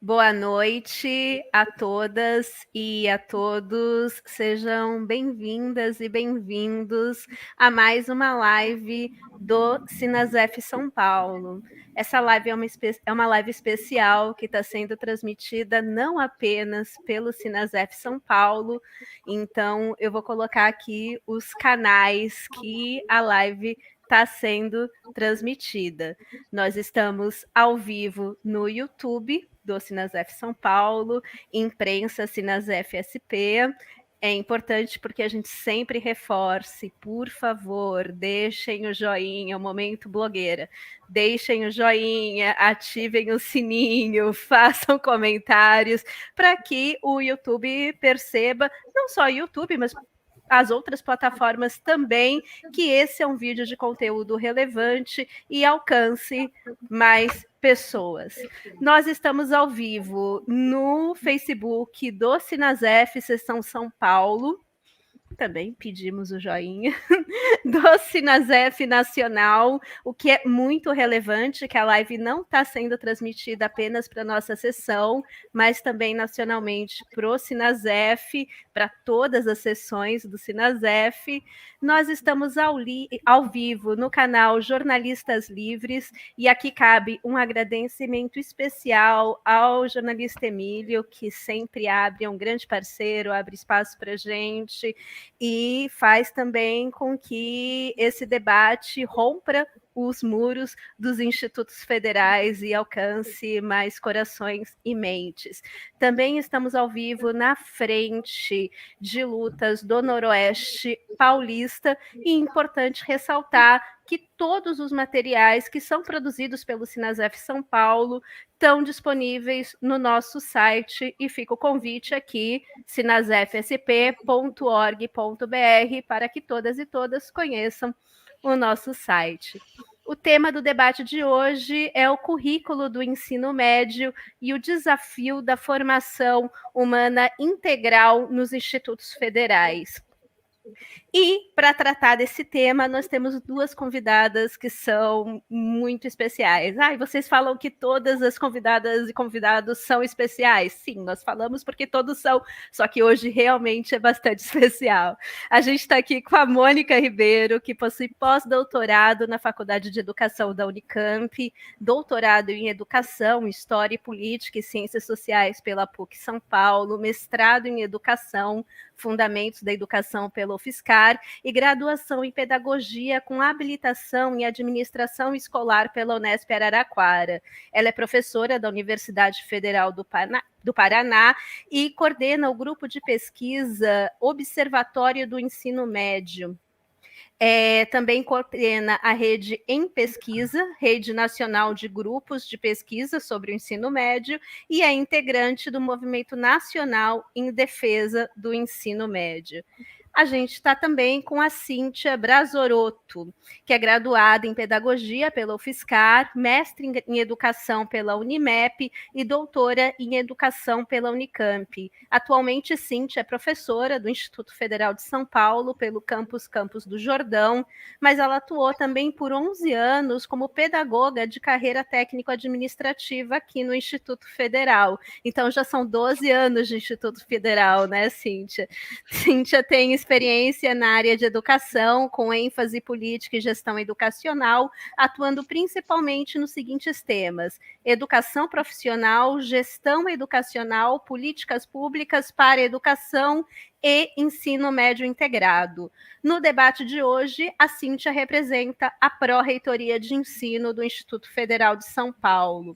Boa noite a todas e a todos. Sejam bem-vindas e bem-vindos a mais uma live do Sinasef São Paulo. Essa live é uma live especial que está sendo transmitida não apenas pelo Sinasef São Paulo, então eu vou colocar aqui os canais que a live está sendo transmitida. Nós estamos ao vivo no YouTube do Sinasef São Paulo, imprensa Sinasef SP. É importante porque a gente sempre reforce, por favor, deixem o joinha, o momento blogueira. Deixem o joinha, ativem o sininho, façam comentários para que o YouTube perceba, não só o YouTube, mas as outras plataformas também, que esse é um vídeo de conteúdo relevante e alcance mais pessoas. Nós estamos ao vivo no Facebook do Sinasef Seção São Paulo. Também pedimos o joinha do Sinasef Nacional, o que é muito relevante, que a live não está sendo transmitida apenas para a nossa sessão, mas também nacionalmente para o Sinasef, para todas as sessões do Sinasef. Nós estamos ao vivo no canal Jornalistas Livres, e aqui cabe um agradecimento especial ao jornalista Emílio, que sempre abre, é um grande parceiro, abre espaço para a gente, e faz também com que esse debate rompa os muros dos institutos federais e alcance mais corações e mentes. Também estamos ao vivo na frente de lutas do Noroeste Paulista, e é importante ressaltar que todos os materiais que são produzidos pelo Sinasef São Paulo estão disponíveis no nosso site, e fica o convite aqui, sinasefsp.org.br, para que todas e todas conheçam o nosso site. O tema do debate de hoje é o currículo do ensino médio e o desafio da formação humana integral nos institutos federais. E, para tratar desse tema, nós temos duas convidadas que são muito especiais. E vocês falam que todas as convidadas e convidados são especiais. Sim, nós falamos porque todos são, só que hoje realmente é bastante especial. A gente está aqui com a Mônica Ribeiro, que possui pós-doutorado na Faculdade de Educação da Unicamp, doutorado em Educação, História e Política e Ciências Sociais pela PUC São Paulo, mestrado em Educação, Fundamentos da Educação pela UFSCar e graduação em Pedagogia com habilitação em Administração Escolar pela Unesp Araraquara. Ela é professora da Universidade Federal do Paraná e coordena o grupo de pesquisa Observatório do Ensino Médio. Também coordena a Rede em Pesquisa, Rede Nacional de Grupos de Pesquisa sobre o Ensino Médio, e é integrante do Movimento Nacional em Defesa do Ensino Médio. A gente está também com a Cíntia Brasorotto, que é graduada em Pedagogia pela UFSCar, mestre em Educação pela Unimep e doutora em Educação pela Unicamp. Atualmente, Cíntia é professora do Instituto Federal de São Paulo, pelo Campus do Jordão, mas ela atuou também por 11 anos como pedagoga de carreira técnico-administrativa aqui no Instituto Federal. Então, já são 12 anos de Instituto Federal, né, Cíntia? Cíntia tem experiência na área de educação, com ênfase política e gestão educacional, atuando principalmente nos seguintes temas: educação profissional, gestão educacional, políticas públicas para educação e ensino médio integrado. No debate de hoje, a Cíntia representa a Pró-Reitoria de Ensino do Instituto Federal de São Paulo.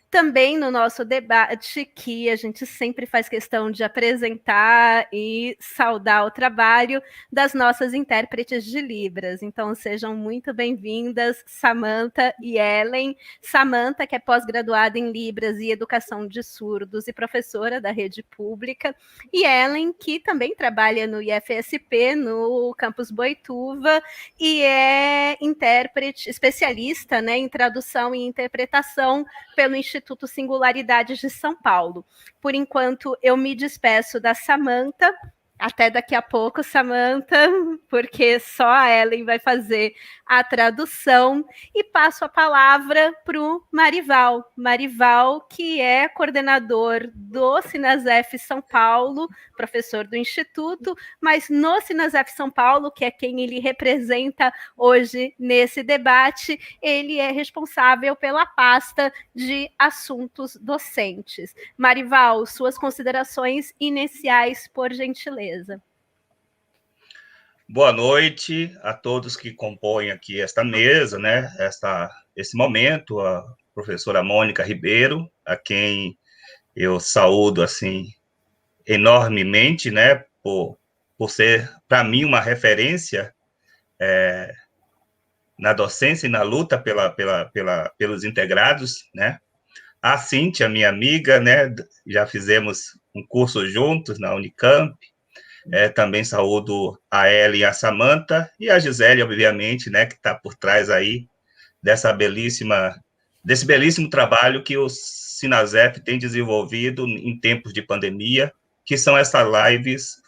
Também no nosso debate, que a gente sempre faz questão de apresentar e saudar o trabalho das nossas intérpretes de Libras. Então, sejam muito bem-vindas, Samantha e Ellen. Samantha, que é pós-graduada em Libras e Educação de Surdos e professora da rede pública, e Ellen, que também trabalha no IFSP, no campus Boituva, e é intérprete, especialista, né, em tradução e interpretação pelo Instituto Singularidades de São Paulo. Por enquanto, eu me despeço da Samantha Até daqui a pouco, Samantha, porque só a Ellen vai fazer a tradução. E passo a palavra para o Marival. Marival, que é coordenador do Sinasef São Paulo, professor do Instituto, mas no Sinasef São Paulo, que é quem ele representa hoje nesse debate, ele é responsável pela pasta de assuntos docentes. Marival, suas considerações iniciais, por gentileza. Boa noite a todos que compõem aqui esta mesa, né? Esse momento, a professora Mônica Ribeiro, a quem eu saúdo assim enormemente, né? Por ser para mim uma referência na docência e na luta pelos integrados, né? A Cíntia, minha amiga, né? Já fizemos um curso juntos na Unicamp. Também saúdo a Ellen e a Samantha, e a Gisele, obviamente, né, que está por trás aí desse belíssimo trabalho que o Sinasef tem desenvolvido em tempos de pandemia, que são essas lives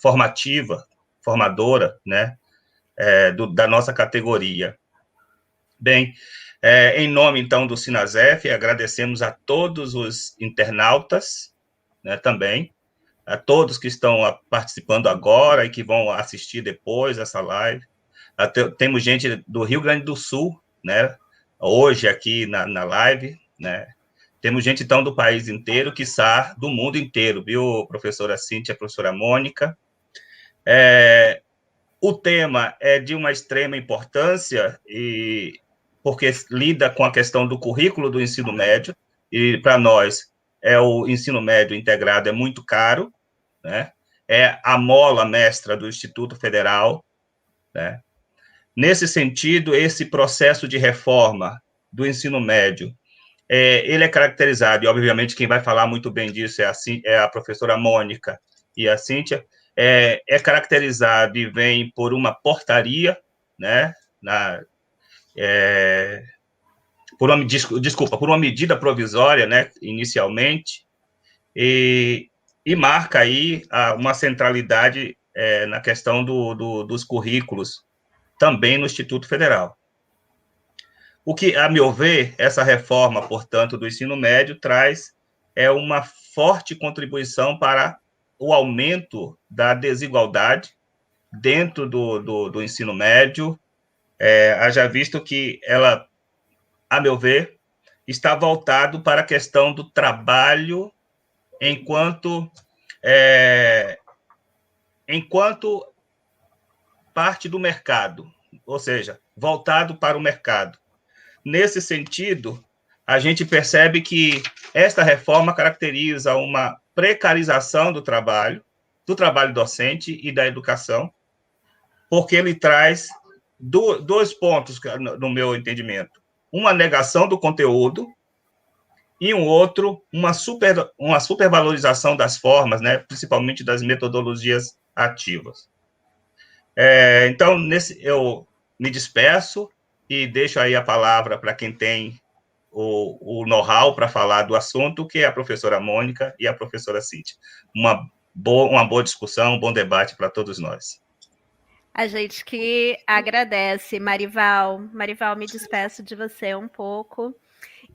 formadora, né, da nossa categoria. Bem, em nome, então, do Sinasef, agradecemos a todos os internautas, né, também, a todos que estão participando agora e que vão assistir depois essa live. Temos gente do Rio Grande do Sul, né? Hoje aqui na live, né? Temos gente, então, do país inteiro, quiçá do mundo inteiro, viu, professora Cíntia, professora Mônica? O tema é de uma extrema importância, porque lida com a questão do currículo do ensino médio, e para nós, o ensino médio integrado é muito caro, né? É a mola mestra do Instituto Federal, né? Nesse sentido, esse processo de reforma do ensino médio, ele é caracterizado, e obviamente quem vai falar muito bem disso é a professora Mônica e a Cíntia, caracterizado e vem por uma portaria, né, por uma medida provisória, né, inicialmente, e marca aí uma centralidade na questão dos currículos, também no Instituto Federal. O que, a meu ver, essa reforma, portanto, do ensino médio traz uma forte contribuição para o aumento da desigualdade dentro do ensino médio, haja visto que ela, a meu ver, está voltado para a questão do trabalho enquanto parte do mercado, ou seja, voltado para o mercado. Nesse sentido, a gente percebe que esta reforma caracteriza uma precarização do trabalho docente e da educação, porque ele traz dois pontos, no meu entendimento. Uma negação do conteúdo e um outro, uma supervalorização das formas, né, principalmente das metodologias ativas. Então, eu me despeço e deixo aí a palavra para quem tem o know-how para falar do assunto, que é a professora Mônica e a professora Cíntia. Uma boa discussão, um bom debate para todos nós. A gente que agradece, Marival. Marival, me despeço de você um pouco.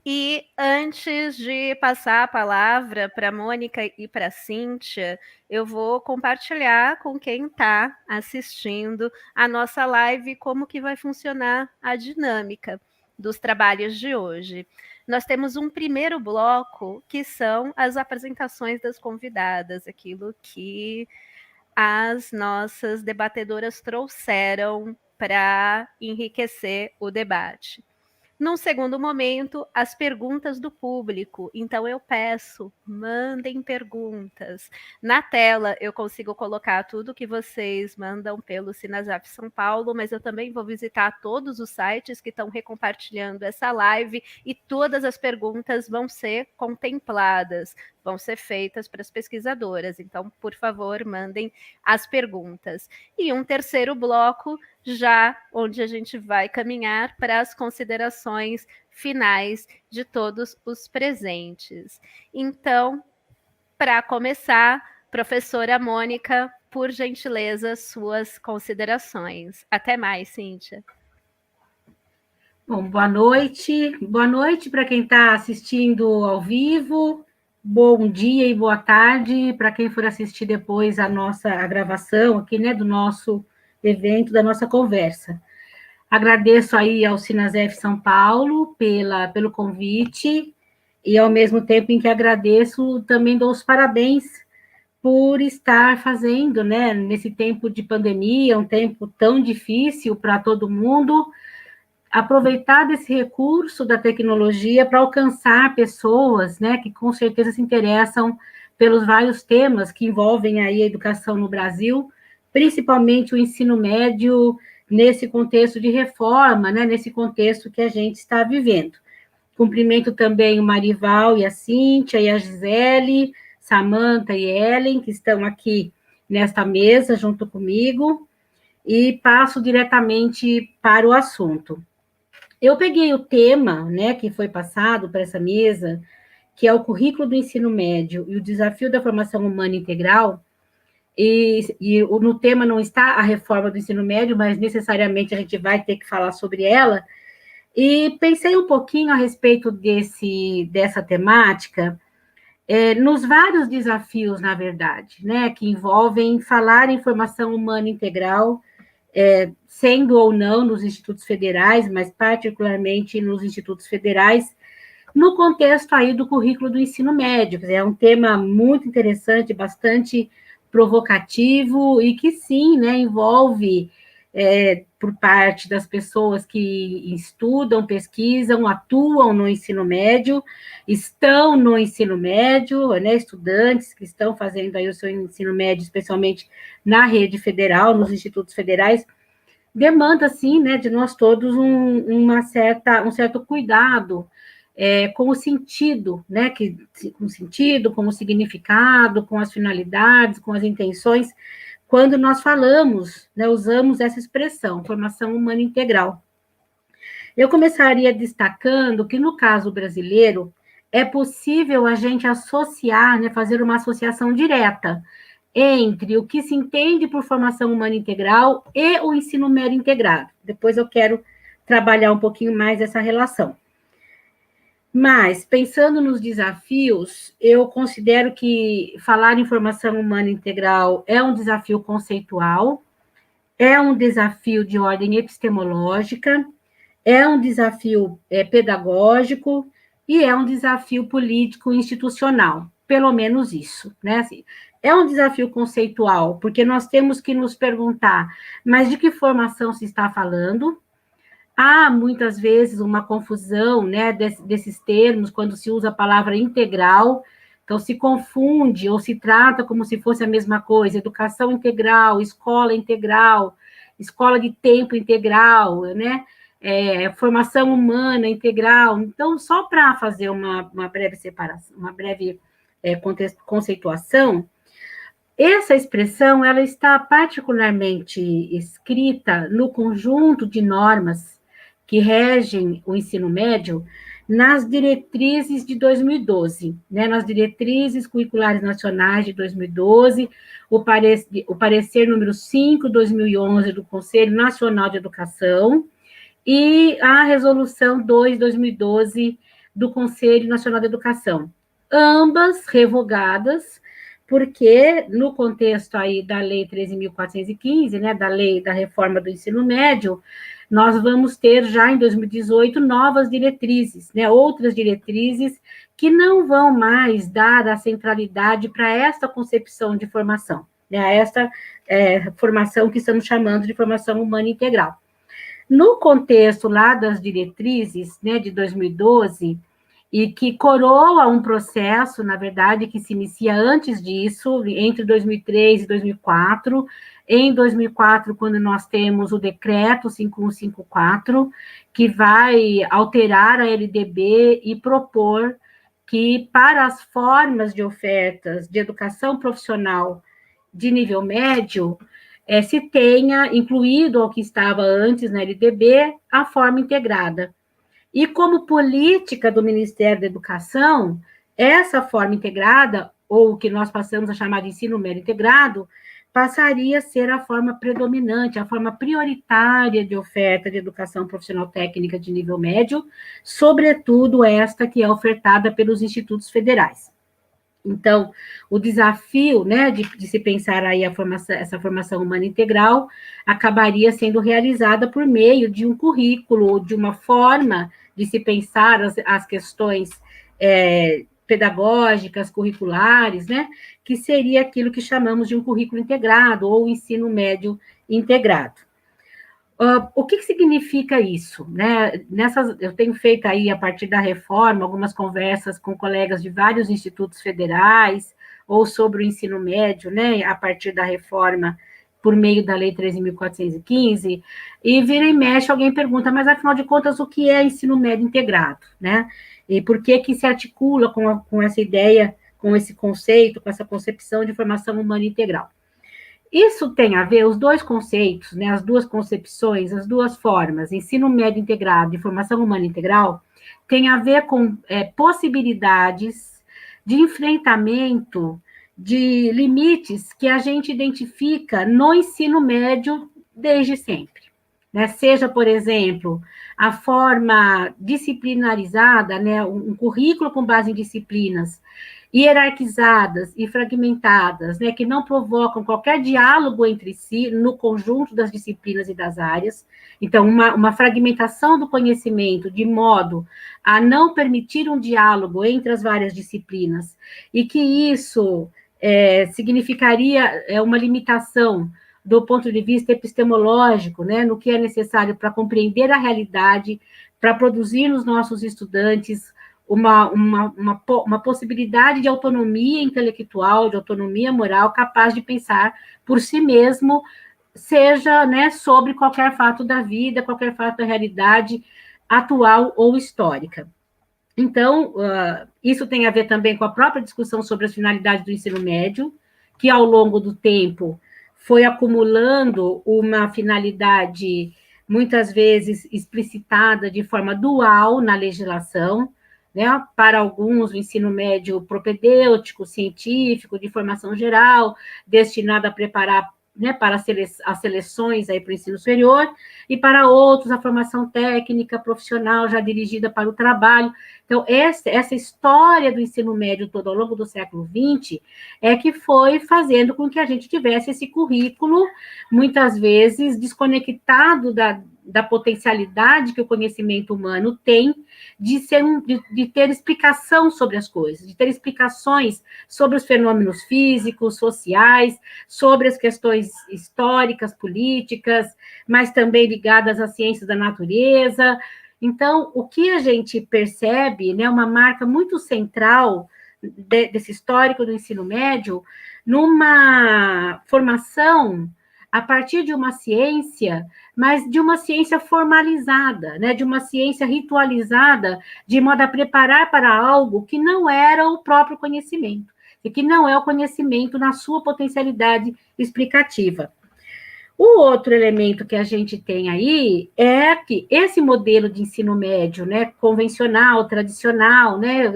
E antes de passar a palavra para a Mônica e para a Cíntia, eu vou compartilhar com quem está assistindo a nossa live como que vai funcionar a dinâmica dos trabalhos de hoje. Nós temos um primeiro bloco que são as apresentações das convidadas, aquilo que as nossas debatedoras trouxeram para enriquecer o debate. Num segundo momento, as perguntas do público. Então, eu peço, mandem perguntas. Na tela, eu consigo colocar tudo que vocês mandam pelo Sinasaf São Paulo, mas eu também vou visitar todos os sites que estão recompartilhando essa live e todas as perguntas vão ser contempladas, vão ser feitas para as pesquisadoras. Então, por favor, mandem as perguntas. E um terceiro bloco, já onde a gente vai caminhar para as considerações finais de todos os presentes. Então, para começar, professora Mônica, por gentileza, suas considerações. Até mais, Cíntia. Bom, boa noite. Boa noite para quem está assistindo ao vivo. Bom dia e boa tarde para quem for assistir depois a gravação aqui, né, do nosso evento, da nossa conversa. Agradeço aí ao Sinasef São Paulo pelo convite e, ao mesmo tempo em que agradeço, também dou os parabéns por estar fazendo, né, nesse tempo de pandemia, um tempo tão difícil para todo mundo, aproveitar desse recurso da tecnologia para alcançar pessoas, né, que com certeza se interessam pelos vários temas que envolvem aí a educação no Brasil, principalmente o ensino médio, nesse contexto de reforma, né, nesse contexto que a gente está vivendo. Cumprimento também o Marival e a Cíntia e a Gisele, Samanta e Ellen, que estão aqui nesta mesa junto comigo, e passo diretamente para o assunto. Eu peguei o tema, né, que foi passado para essa mesa, que é o currículo do ensino médio e o desafio da formação humana integral, e no tema não está a reforma do ensino médio, mas necessariamente a gente vai ter que falar sobre ela, e pensei um pouquinho a respeito dessa temática, nos vários desafios, na verdade, né, que envolvem falar em formação humana integral, sendo ou não nos institutos federais, mas particularmente nos institutos federais, no contexto aí do currículo do ensino médio, quer dizer, é um tema muito interessante, bastante provocativo e que sim, né, envolve por parte das pessoas que estudam, pesquisam, atuam no ensino médio, estão no ensino médio, né, estudantes que estão fazendo aí o seu ensino médio, especialmente na rede federal, nos institutos federais, demanda, sim, né, de nós todos um certo cuidado com o sentido, né, com o sentido, com o significado, com as finalidades, com as intenções, quando nós falamos, né, usamos essa expressão, formação humana integral. Eu começaria destacando que, no caso brasileiro, é possível a gente associar, né, fazer uma associação direta entre o que se entende por formação humana integral e o ensino médio integrado. Depois eu quero trabalhar um pouquinho mais essa relação. Mas, pensando nos desafios, eu considero que falar em formação humana integral é um desafio conceitual, é um desafio de ordem epistemológica, é um desafio pedagógico e é um desafio político institucional, pelo menos isso, né? Assim, é um desafio conceitual, porque nós temos que nos perguntar, mas de que formação se está falando? Há, muitas vezes, uma confusão, né, desses termos, quando se usa a palavra integral, então se confunde ou se trata como se fosse a mesma coisa, educação integral, escola de tempo integral, né, formação humana integral. Então, só para fazer uma breve separação, uma breve conceituação, essa expressão ela está particularmente escrita no conjunto de normas que regem o ensino médio nas diretrizes de 2012, né, nas diretrizes curriculares nacionais de 2012, o parecer número 5, 2011, do Conselho Nacional de Educação, e a resolução 2, 2012, do Conselho Nacional de Educação, ambas revogadas, porque no contexto aí da Lei 13.415, né, da Lei da Reforma do Ensino Médio, nós vamos ter já em 2018 novas diretrizes, né, outras diretrizes que não vão mais dar a centralidade para esta concepção de formação, né, esta formação que estamos chamando de formação humana integral. No contexto lá das diretrizes, né, de 2012, e que coroa um processo, na verdade, que se inicia antes disso, entre 2003 e 2004. Em 2004, quando nós temos o decreto 5154, que vai alterar a LDB e propor que, para as formas de ofertas de educação profissional de nível médio, se tenha incluído ao que estava antes na LDB a forma integrada. E como política do Ministério da Educação, essa forma integrada, ou o que nós passamos a chamar de ensino médio integrado, passaria a ser a forma predominante, a forma prioritária de oferta de educação profissional técnica de nível médio, sobretudo esta que é ofertada pelos institutos federais. Então, o desafio, né, de se pensar aí essa formação humana integral acabaria sendo realizada por meio de um currículo, de uma forma de se pensar as questões pedagógicas, curriculares, né, que seria aquilo que chamamos de um currículo integrado ou ensino médio integrado. O que significa isso? Né? Eu tenho feito aí, a partir da reforma, algumas conversas com colegas de vários institutos federais, ou sobre o ensino médio, né, a partir da reforma, por meio da Lei 13.415, e vira e mexe, alguém pergunta, mas afinal de contas, o que é ensino médio integrado? Né? E por que se articula com essa ideia, com esse conceito, com essa concepção de formação humana integral? Isso tem a ver, os dois conceitos, né, as duas concepções, as duas formas, ensino médio integrado e formação humana integral, tem a ver com possibilidades de enfrentamento de limites que a gente identifica no ensino médio desde sempre. Né? Seja, por exemplo, a forma disciplinarizada, né, um currículo com base em disciplinas, hierarquizadas e fragmentadas, né, que não provocam qualquer diálogo entre si no conjunto das disciplinas e das áreas. Então, uma fragmentação do conhecimento de modo a não permitir um diálogo entre as várias disciplinas, e que isso significaria uma limitação do ponto de vista epistemológico, né, no que é necessário para compreender a realidade, para produzir nos nossos estudantes uma possibilidade de autonomia intelectual, de autonomia moral, capaz de pensar por si mesmo, seja, né, sobre qualquer fato da vida, qualquer fato da realidade atual ou histórica. Então, isso tem a ver também com a própria discussão sobre as finalidades do ensino médio, que ao longo do tempo foi acumulando uma finalidade, muitas vezes explicitada de forma dual na legislação, né? Para alguns, o ensino médio propedêutico, científico, de formação geral, destinado a preparar, né, para as seleções para o ensino superior, e para outros, a formação técnica, profissional, já dirigida para o trabalho. Então, essa história do ensino médio todo ao longo do século XX é que foi fazendo com que a gente tivesse esse currículo, muitas vezes, desconectado da potencialidade que o conhecimento humano tem de ter explicação sobre as coisas, de ter explicações sobre os fenômenos físicos, sociais, sobre as questões históricas, políticas, mas também ligadas às ciências da natureza. Então, o que a gente percebe, né, uma marca muito central desse histórico do ensino médio, numa formação a partir de uma ciência, mas de uma ciência formalizada, né, de uma ciência ritualizada, de modo a preparar para algo que não era o próprio conhecimento, e que não é o conhecimento na sua potencialidade explicativa. O outro elemento que a gente tem aí é que esse modelo de ensino médio, né, convencional, tradicional, né,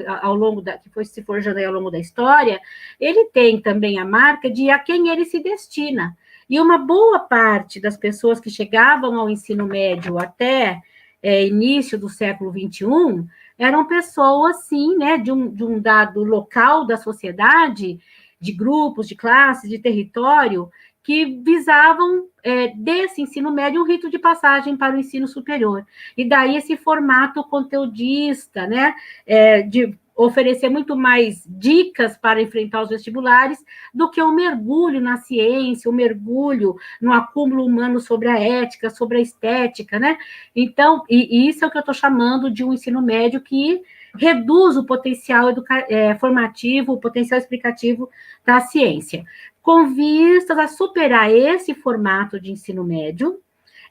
que foi se forjando aí ao longo da história, ele tem também a marca de a quem ele se destina. E uma boa parte das pessoas que chegavam ao ensino médio até início do século XXI eram pessoas, sim, né, de um dado local da sociedade, de grupos, de classes, de território, que visavam, desse ensino médio, um rito de passagem para o ensino superior. E daí esse formato conteudista, né, de oferecer muito mais dicas para enfrentar os vestibulares do que um mergulho na ciência, um mergulho no acúmulo humano sobre a ética, sobre a estética, né? Então, e isso é o que eu estou chamando de um ensino médio que reduz o potencial formativo, o potencial explicativo da ciência. Com vistas a superar esse formato de ensino médio,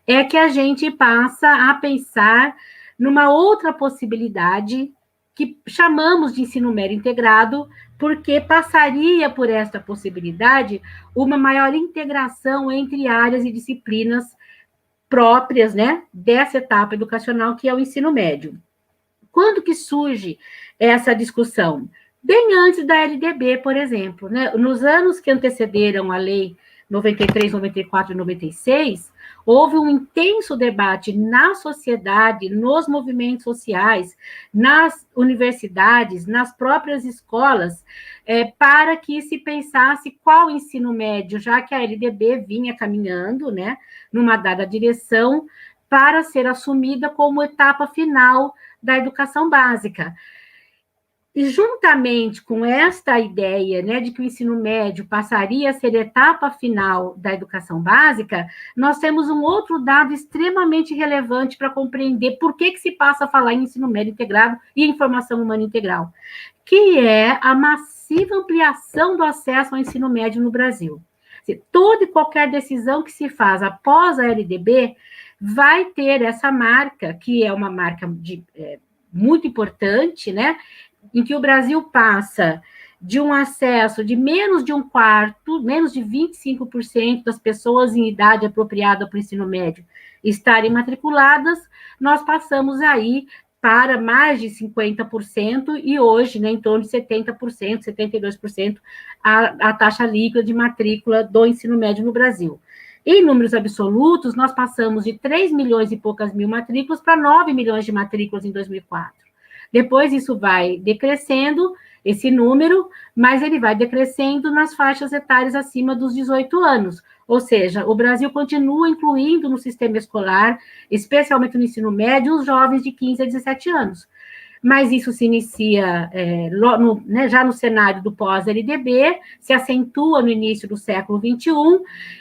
é que a gente passa a pensar numa outra possibilidade que chamamos de ensino médio integrado, porque passaria por esta possibilidade uma maior integração entre áreas e disciplinas próprias, né, dessa etapa educacional que é o ensino médio. Quando que surge essa discussão? Bem antes da LDB, por exemplo, né? Nos anos que antecederam a lei 93, 94 e 96, houve um intenso debate na sociedade, nos movimentos sociais, nas universidades, nas próprias escolas, para que se pensasse qual ensino médio, já que a LDB vinha caminhando, né, numa dada direção, para ser assumida como etapa final da educação básica. E juntamente com esta ideia, né, de que o ensino médio passaria a ser etapa final da educação básica, nós temos um outro dado extremamente relevante para compreender por que se passa a falar em ensino médio integrado e em formação humana integral, que é a massiva ampliação do acesso ao ensino médio no Brasil. Toda e qualquer decisão que se faz após a LDB vai ter essa marca, que é uma marca muito importante, né, em que o Brasil passa de um acesso de menos de um quarto, menos de 25% das pessoas em idade apropriada para o ensino médio estarem matriculadas, nós passamos aí para mais de 50% e hoje, né, em torno de 70%, 72% a taxa líquida de matrícula do ensino médio no Brasil. Em números absolutos, nós passamos de 3 milhões e poucas mil matrículas para 9 milhões de matrículas em 2004. Depois isso vai decrescendo, esse número, mas ele vai decrescendo nas faixas etárias acima dos 18 anos. Ou seja, o Brasil continua incluindo no sistema escolar, especialmente no ensino médio, os jovens de 15 a 17 anos. Mas isso se inicia já no cenário do pós-LDB, se acentua no início do século XXI,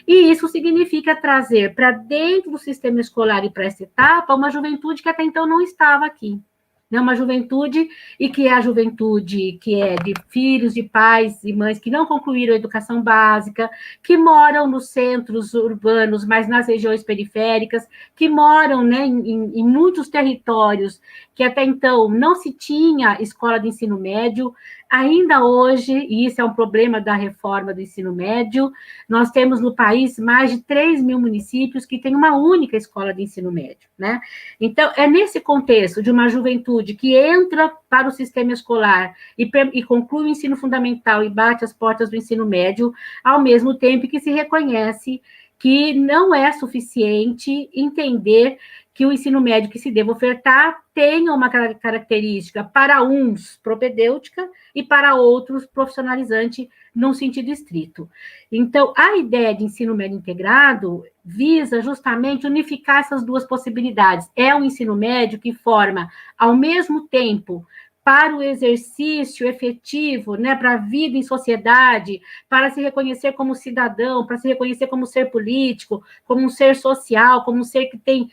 e isso significa trazer para dentro do sistema escolar e para essa etapa uma juventude que até então não estava aqui. Uma juventude, e que é a juventude que é de filhos de pais e mães que não concluíram a educação básica, que moram nos centros urbanos, mas nas regiões periféricas, que moram, né, em muitos territórios que até então não se tinha escola de ensino médio. Ainda hoje, e isso é um problema da reforma do ensino médio, nós temos no país mais de 3 mil municípios que têm uma única escola de ensino médio, né? Então, é nesse contexto de uma juventude que entra para o sistema escolar e conclui o ensino fundamental e bate as portas do ensino médio, ao mesmo tempo que se reconhece que não é suficiente entender que o ensino médio que se deve ofertar tenha uma característica, para uns, propedêutica, e para outros, profissionalizante, num sentido estrito. Então, a ideia de ensino médio integrado visa justamente unificar essas duas possibilidades. É um ensino médio que forma, ao mesmo tempo, para o exercício efetivo, né, para a vida em sociedade, para se reconhecer como cidadão, para se reconhecer como ser político, como um ser social, como um ser que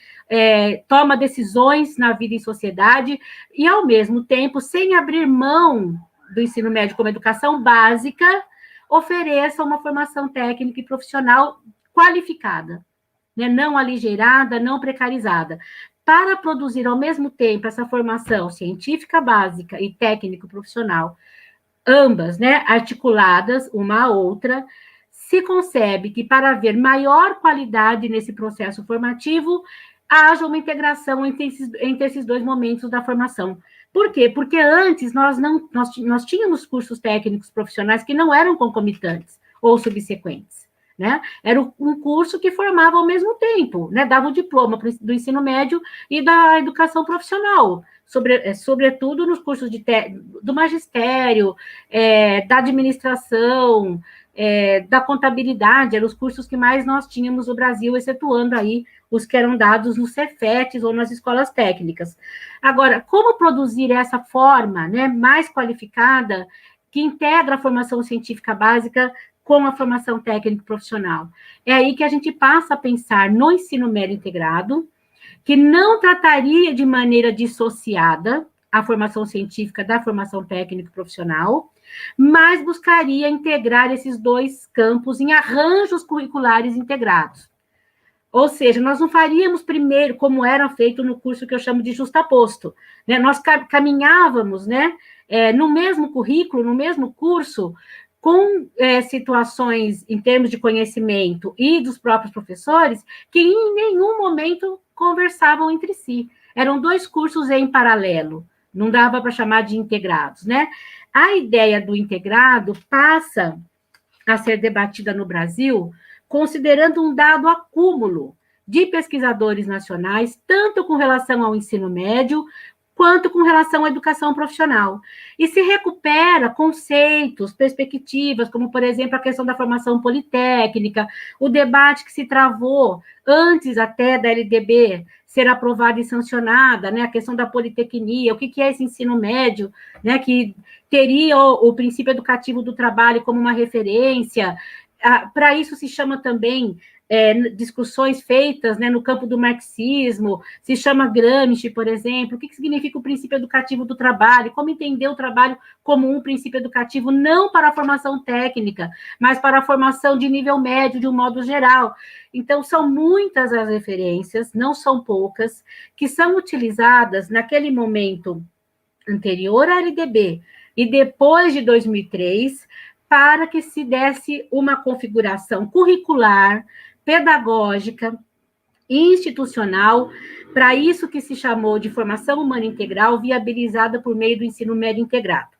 toma decisões na vida em sociedade, e, ao mesmo tempo, sem abrir mão do ensino médio como educação básica, ofereça uma formação técnica e profissional qualificada, né, não aligeirada, não precarizada, para produzir ao mesmo tempo essa formação científica básica e técnico-profissional, ambas, né, articuladas uma à outra, se concebe que para haver maior qualidade nesse processo formativo, haja uma integração entre esses dois momentos da formação. Por quê? Porque antes nós tínhamos cursos técnicos profissionais que não eram concomitantes ou subsequentes, né? Era um curso que formava ao mesmo tempo, né? Dava o diploma do ensino médio e da educação profissional, sobretudo nos cursos do magistério, da administração, da contabilidade, eram os cursos que mais nós tínhamos no Brasil, excetuando aí os que eram dados nos Cefetes ou nas escolas técnicas. Agora, como produzir essa forma, né, mais qualificada, que integra a formação científica básica com a formação técnica profissional? É aí que a gente passa a pensar no ensino médio integrado, que não trataria de maneira dissociada a formação científica da formação técnica profissional, mas buscaria integrar esses dois campos em arranjos curriculares integrados. Ou seja, nós não faríamos primeiro, como era feito no curso que eu chamo de justaposto, né? Nós caminhávamos, né, no mesmo currículo, no mesmo curso, com situações em termos de conhecimento e dos próprios professores, que em nenhum momento conversavam entre si. Eram dois cursos em paralelo, não dava para chamar de integrados, né? A ideia do integrado passa a ser debatida no Brasil considerando um dado acúmulo de pesquisadores nacionais, tanto com relação ao ensino médio, quanto com relação à educação profissional. E se recupera conceitos, perspectivas, como, por exemplo, a questão da formação politécnica, o debate que se travou antes até da LDB ser aprovada e sancionada, né, a questão da politecnia, o que é esse ensino médio, né, que teria o princípio educativo do trabalho como uma referência. Para isso se chama também discussões feitas, né, no campo do marxismo, se chama Gramsci, por exemplo, o que significa o princípio educativo do trabalho, como entender o trabalho como um princípio educativo, não para a formação técnica, mas para a formação de nível médio, de um modo geral. Então, são muitas as referências, não são poucas, que são utilizadas naquele momento anterior à LDB e depois de 2003, para que se desse uma configuração curricular, pedagógica e institucional, para isso que se chamou de formação humana integral, viabilizada por meio do ensino médio integrado.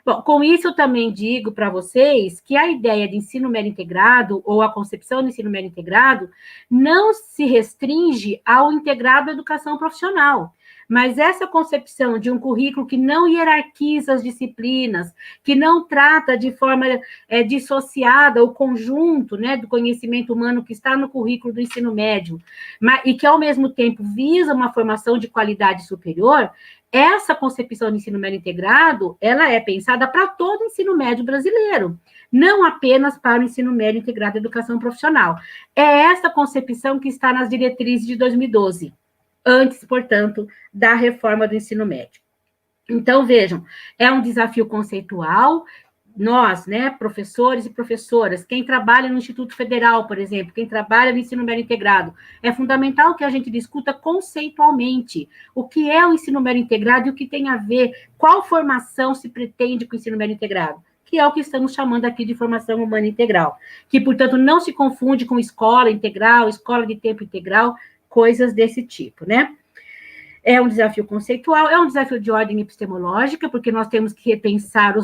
Bom, com isso eu também digo para vocês que a ideia de ensino médio integrado, ou a concepção do ensino médio integrado, não se restringe ao integrado à educação profissional. Mas essa concepção de um currículo que não hierarquiza as disciplinas, que não trata de forma dissociada o conjunto, né, do conhecimento humano que está no currículo do ensino médio, e que, ao mesmo tempo, visa uma formação de qualidade superior, essa concepção de ensino médio integrado, ela é pensada para todo o ensino médio brasileiro, não apenas para o ensino médio integrado à educação profissional. É essa concepção que está nas diretrizes de 2012. Antes, portanto, da reforma do ensino médio. Então, vejam, é um desafio conceitual. Nós, né, professores e professoras, quem trabalha no Instituto Federal, por exemplo, quem trabalha no ensino médio integrado, é fundamental que a gente discuta conceitualmente o que é o ensino médio integrado e o que tem a ver, qual formação se pretende com o ensino médio integrado, que é o que estamos chamando aqui de formação humana integral, que, portanto, não se confunde com escola integral, escola de tempo integral, coisas desse tipo, né? É um desafio conceitual, é um desafio de ordem epistemológica, porque nós temos que repensar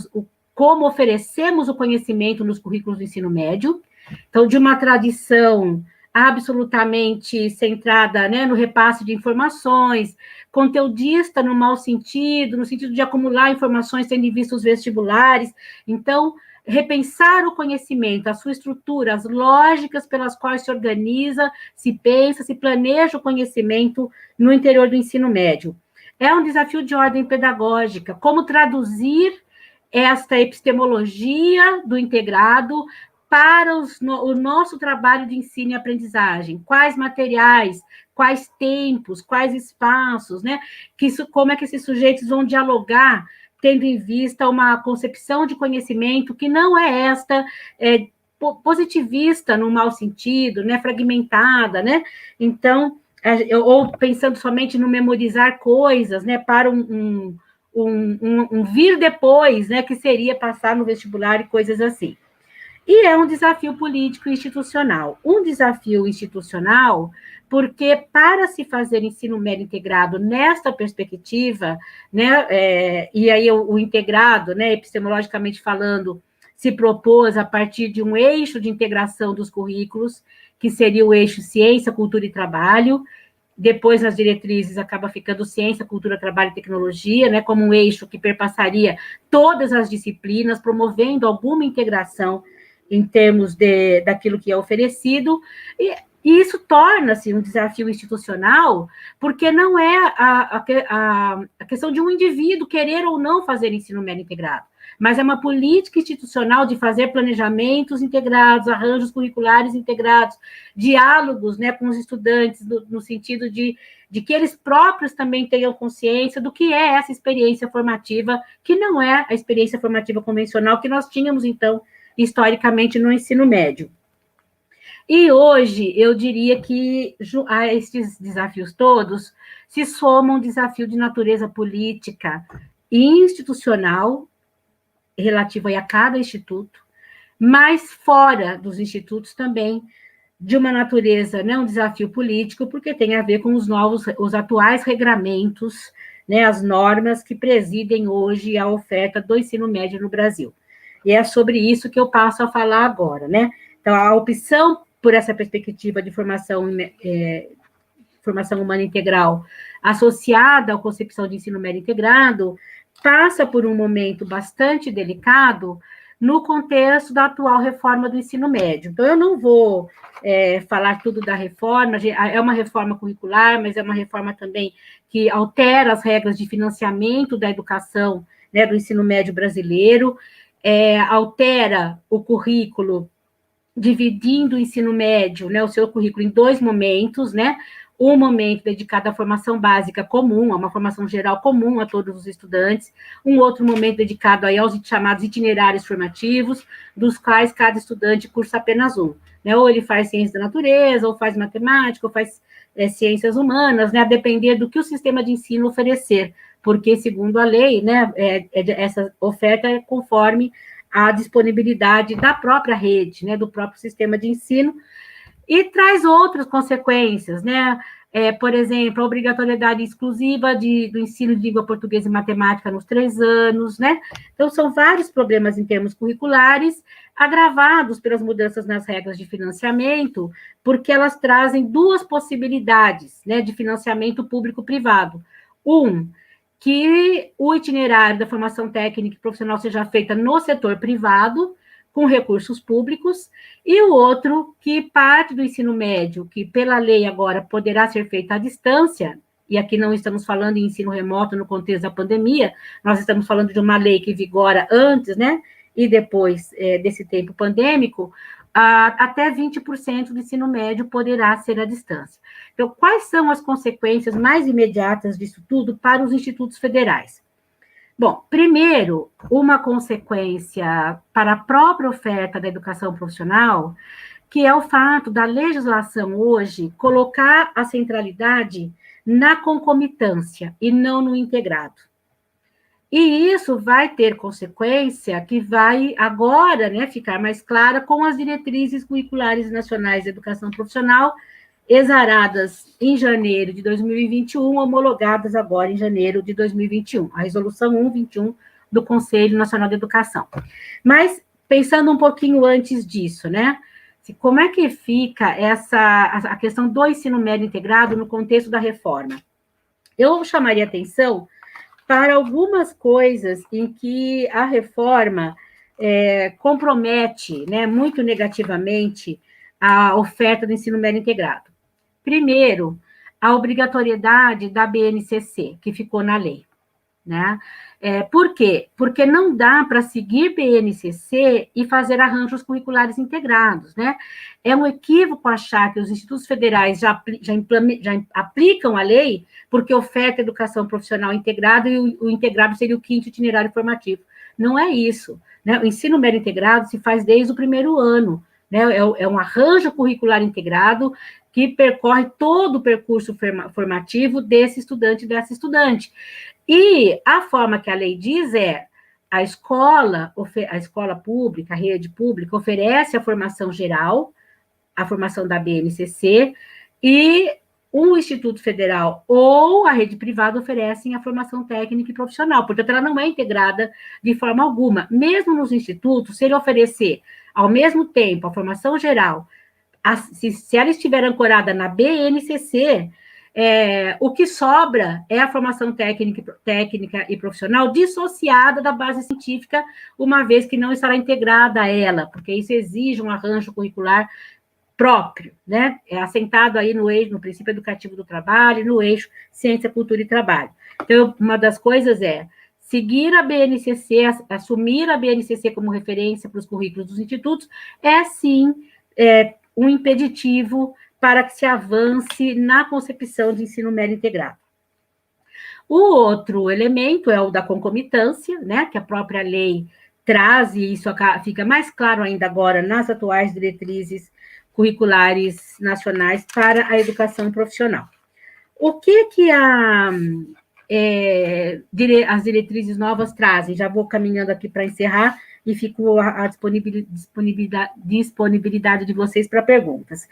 como oferecemos o conhecimento nos currículos do ensino médio. Então, de uma tradição absolutamente centrada, né, no repasse de informações, conteudista no mau sentido, no sentido de acumular informações tendo em vista os vestibulares. Então, repensar o conhecimento, a sua estrutura, as lógicas pelas quais se organiza, se pensa, se planeja o conhecimento no interior do ensino médio. É um desafio de ordem pedagógica, como traduzir esta epistemologia do integrado para o nosso trabalho de ensino e aprendizagem. Quais materiais, quais tempos, quais espaços, né? Como é que esses sujeitos vão dialogar tendo em vista uma concepção de conhecimento que não é esta positivista no mau sentido, né, fragmentada, né? Então, ou pensando somente no memorizar coisas, né, para um vir depois, né, que seria passar no vestibular e coisas assim. E é um desafio político institucional. Um desafio institucional, porque para se fazer ensino médio integrado nesta perspectiva, né, e aí o integrado, né, epistemologicamente falando, se propôs a partir de um eixo de integração dos currículos, que seria o eixo ciência, cultura e trabalho. Depois, nas diretrizes, acaba ficando ciência, cultura, trabalho e tecnologia, né, como um eixo que perpassaria todas as disciplinas, promovendo alguma integração em termos daquilo que é oferecido, e isso torna-se um desafio institucional, porque não é a questão de um indivíduo querer ou não fazer ensino médio integrado, mas é uma política institucional de fazer planejamentos integrados, arranjos curriculares integrados, diálogos, né, com os estudantes, no sentido de que eles próprios também tenham consciência do que é essa experiência formativa, que não é a experiência formativa convencional que nós tínhamos, então, historicamente, no ensino médio. E hoje, eu diria que a esses desafios todos se soma um desafio de natureza política e institucional, relativo a cada instituto, mas fora dos institutos também, de uma natureza, né, um desafio político, porque tem a ver com os atuais regramentos, né, as normas que presidem hoje a oferta do ensino médio no Brasil. E é sobre isso que eu passo a falar agora, né? Então, a opção por essa perspectiva de formação humana integral associada à concepção de ensino médio integrado, passa por um momento bastante delicado no contexto da atual reforma do ensino médio. Então, eu não vou falar tudo da reforma, é uma reforma curricular, mas é uma reforma também que altera as regras de financiamento da educação, né, do ensino médio brasileiro, altera o currículo, dividindo o ensino médio, né, o seu currículo em 2 momentos, né, um momento dedicado à formação básica comum, a uma formação geral comum a todos os estudantes, um outro momento dedicado aí aos chamados itinerários formativos, dos quais cada estudante cursa apenas um, né, ou ele faz ciência da natureza, ou faz matemática, ou faz ciências humanas, né, a depender do que o sistema de ensino oferecer, porque, segundo a lei, né, essa oferta é conforme a disponibilidade da própria rede, né, do próprio sistema de ensino, e traz outras consequências, né? Por exemplo, a obrigatoriedade exclusiva do ensino de língua portuguesa e matemática nos 3 anos, né? Então, são vários problemas em termos curriculares, agravados pelas mudanças nas regras de financiamento, porque elas trazem 2 possibilidades, né, de financiamento público-privado. Que o itinerário da formação técnica e profissional seja feita no setor privado, com recursos públicos, e o outro, que parte do ensino médio, que pela lei agora poderá ser feita à distância, e aqui não estamos falando em ensino remoto no contexto da pandemia, nós estamos falando de uma lei que vigora antes, né, e depois desse tempo pandêmico, até 20% do ensino médio poderá ser à distância. Então, quais são as consequências mais imediatas disso tudo para os institutos federais? Bom, primeiro, uma consequência para a própria oferta da educação profissional, que é o fato da legislação hoje colocar a centralidade na concomitância e não no integrado. E isso vai ter consequência que vai agora, né, ficar mais clara com as diretrizes curriculares nacionais de educação profissional, exaradas em janeiro de 2021, homologadas agora em janeiro de 2021, a resolução 121 do Conselho Nacional de Educação. Mas, pensando um pouquinho antes disso, né, como é que fica a questão do ensino médio integrado no contexto da reforma? Eu chamaria atenção para algumas coisas em que a reforma compromete, né, muito negativamente a oferta do ensino médio integrado. Primeiro, a obrigatoriedade da BNCC, que ficou na lei, né? Por quê? Porque não dá para seguir BNCC e fazer arranjos curriculares integrados, né? É um equívoco achar que os institutos federais já aplicam a lei porque oferta educação profissional integrada e o integrado seria o 5º itinerário formativo. Não é isso, né? O ensino médio integrado se faz desde o 1º ano, né? É um arranjo curricular integrado que percorre todo o percurso formativo desse estudante e dessa estudante. E a forma que a lei diz a escola pública, a rede pública, oferece a formação geral, a formação da BNCC, e o Instituto Federal ou a rede privada oferecem a formação técnica e profissional. Portanto, ela não é integrada de forma alguma. Mesmo nos institutos, se ele oferecer, ao mesmo tempo, a formação geral, se ela estiver ancorada na BNCC, o que sobra é a formação técnica e profissional dissociada da base científica, uma vez que não estará integrada a ela, porque isso exige um arranjo curricular próprio, né? É assentado aí no princípio educativo do trabalho, no eixo ciência, cultura e trabalho. Então, uma das coisas é seguir a BNCC, assumir a BNCC como referência para os currículos dos institutos, sim, um impeditivo para que se avance na concepção de ensino médio integrado. O outro elemento é o da concomitância, né, que a própria lei traz, e isso fica mais claro ainda agora nas atuais diretrizes curriculares nacionais para a educação profissional. O que as diretrizes novas trazem? Já vou caminhando aqui para encerrar e fico à disponibilidade de vocês para perguntas.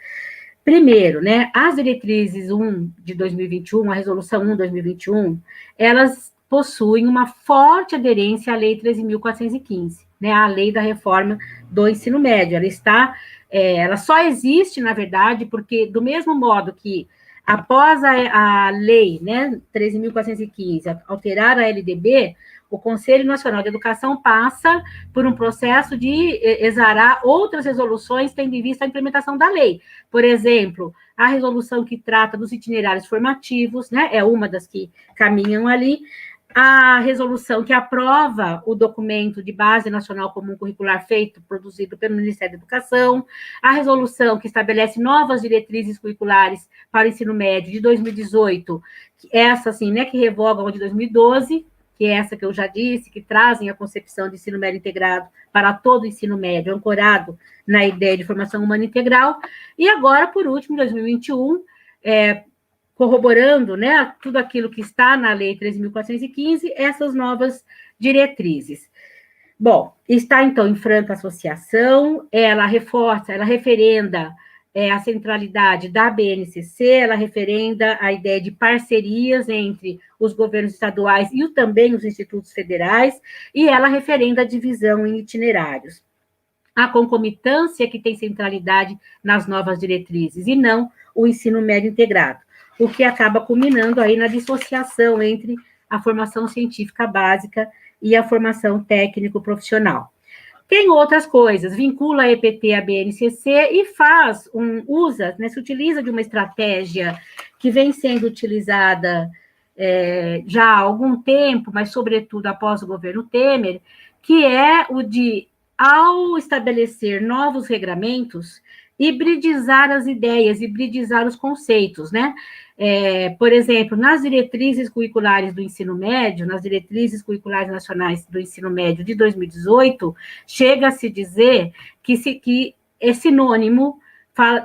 Primeiro, né, as diretrizes 1 de 2021, a resolução 1 de 2021, elas possuem uma forte aderência à Lei 13.415, né, a lei da reforma do ensino médio. Ela só existe, na verdade, porque, do mesmo modo que, após a lei, né, 13.415, alterar a LDB, o Conselho Nacional de Educação passa por um processo de exarar outras resoluções tendo em vista a implementação da lei. Por exemplo, a resolução que trata dos itinerários formativos, né, é uma das que caminham ali, a resolução que aprova o documento de Base Nacional Comum Curricular produzido pelo Ministério da Educação, a resolução que estabelece novas diretrizes curriculares para o ensino médio de 2018, essa, assim, né, que revogam a de 2012, que é essa que eu já disse, que trazem a concepção de ensino médio integrado para todo o ensino médio, ancorado na ideia de formação humana integral, e agora, por último, em 2021, corroborando, né, tudo aquilo que está na Lei 13.415, essas novas diretrizes. Bom, está, então, em franca associação, ela reforça, ela referenda a centralidade da BNCC, ela referenda a ideia de parcerias entre os governos estaduais e também os institutos federais, e ela referenda a divisão em itinerários. A concomitância que tem centralidade nas novas diretrizes, e não o ensino médio integrado, o que acaba culminando aí na dissociação entre a formação científica básica e a formação técnico-profissional. Tem outras coisas, vincula a EPT à BNCC e se utiliza de uma estratégia que vem sendo utilizada já há algum tempo, mas sobretudo após o governo Temer, que é o de, ao estabelecer novos regramentos, hibridizar as ideias, hibridizar os conceitos, né? Por exemplo, nas diretrizes curriculares do ensino médio, nas diretrizes curriculares nacionais do ensino médio de 2018, chega a se dizer que é sinônimo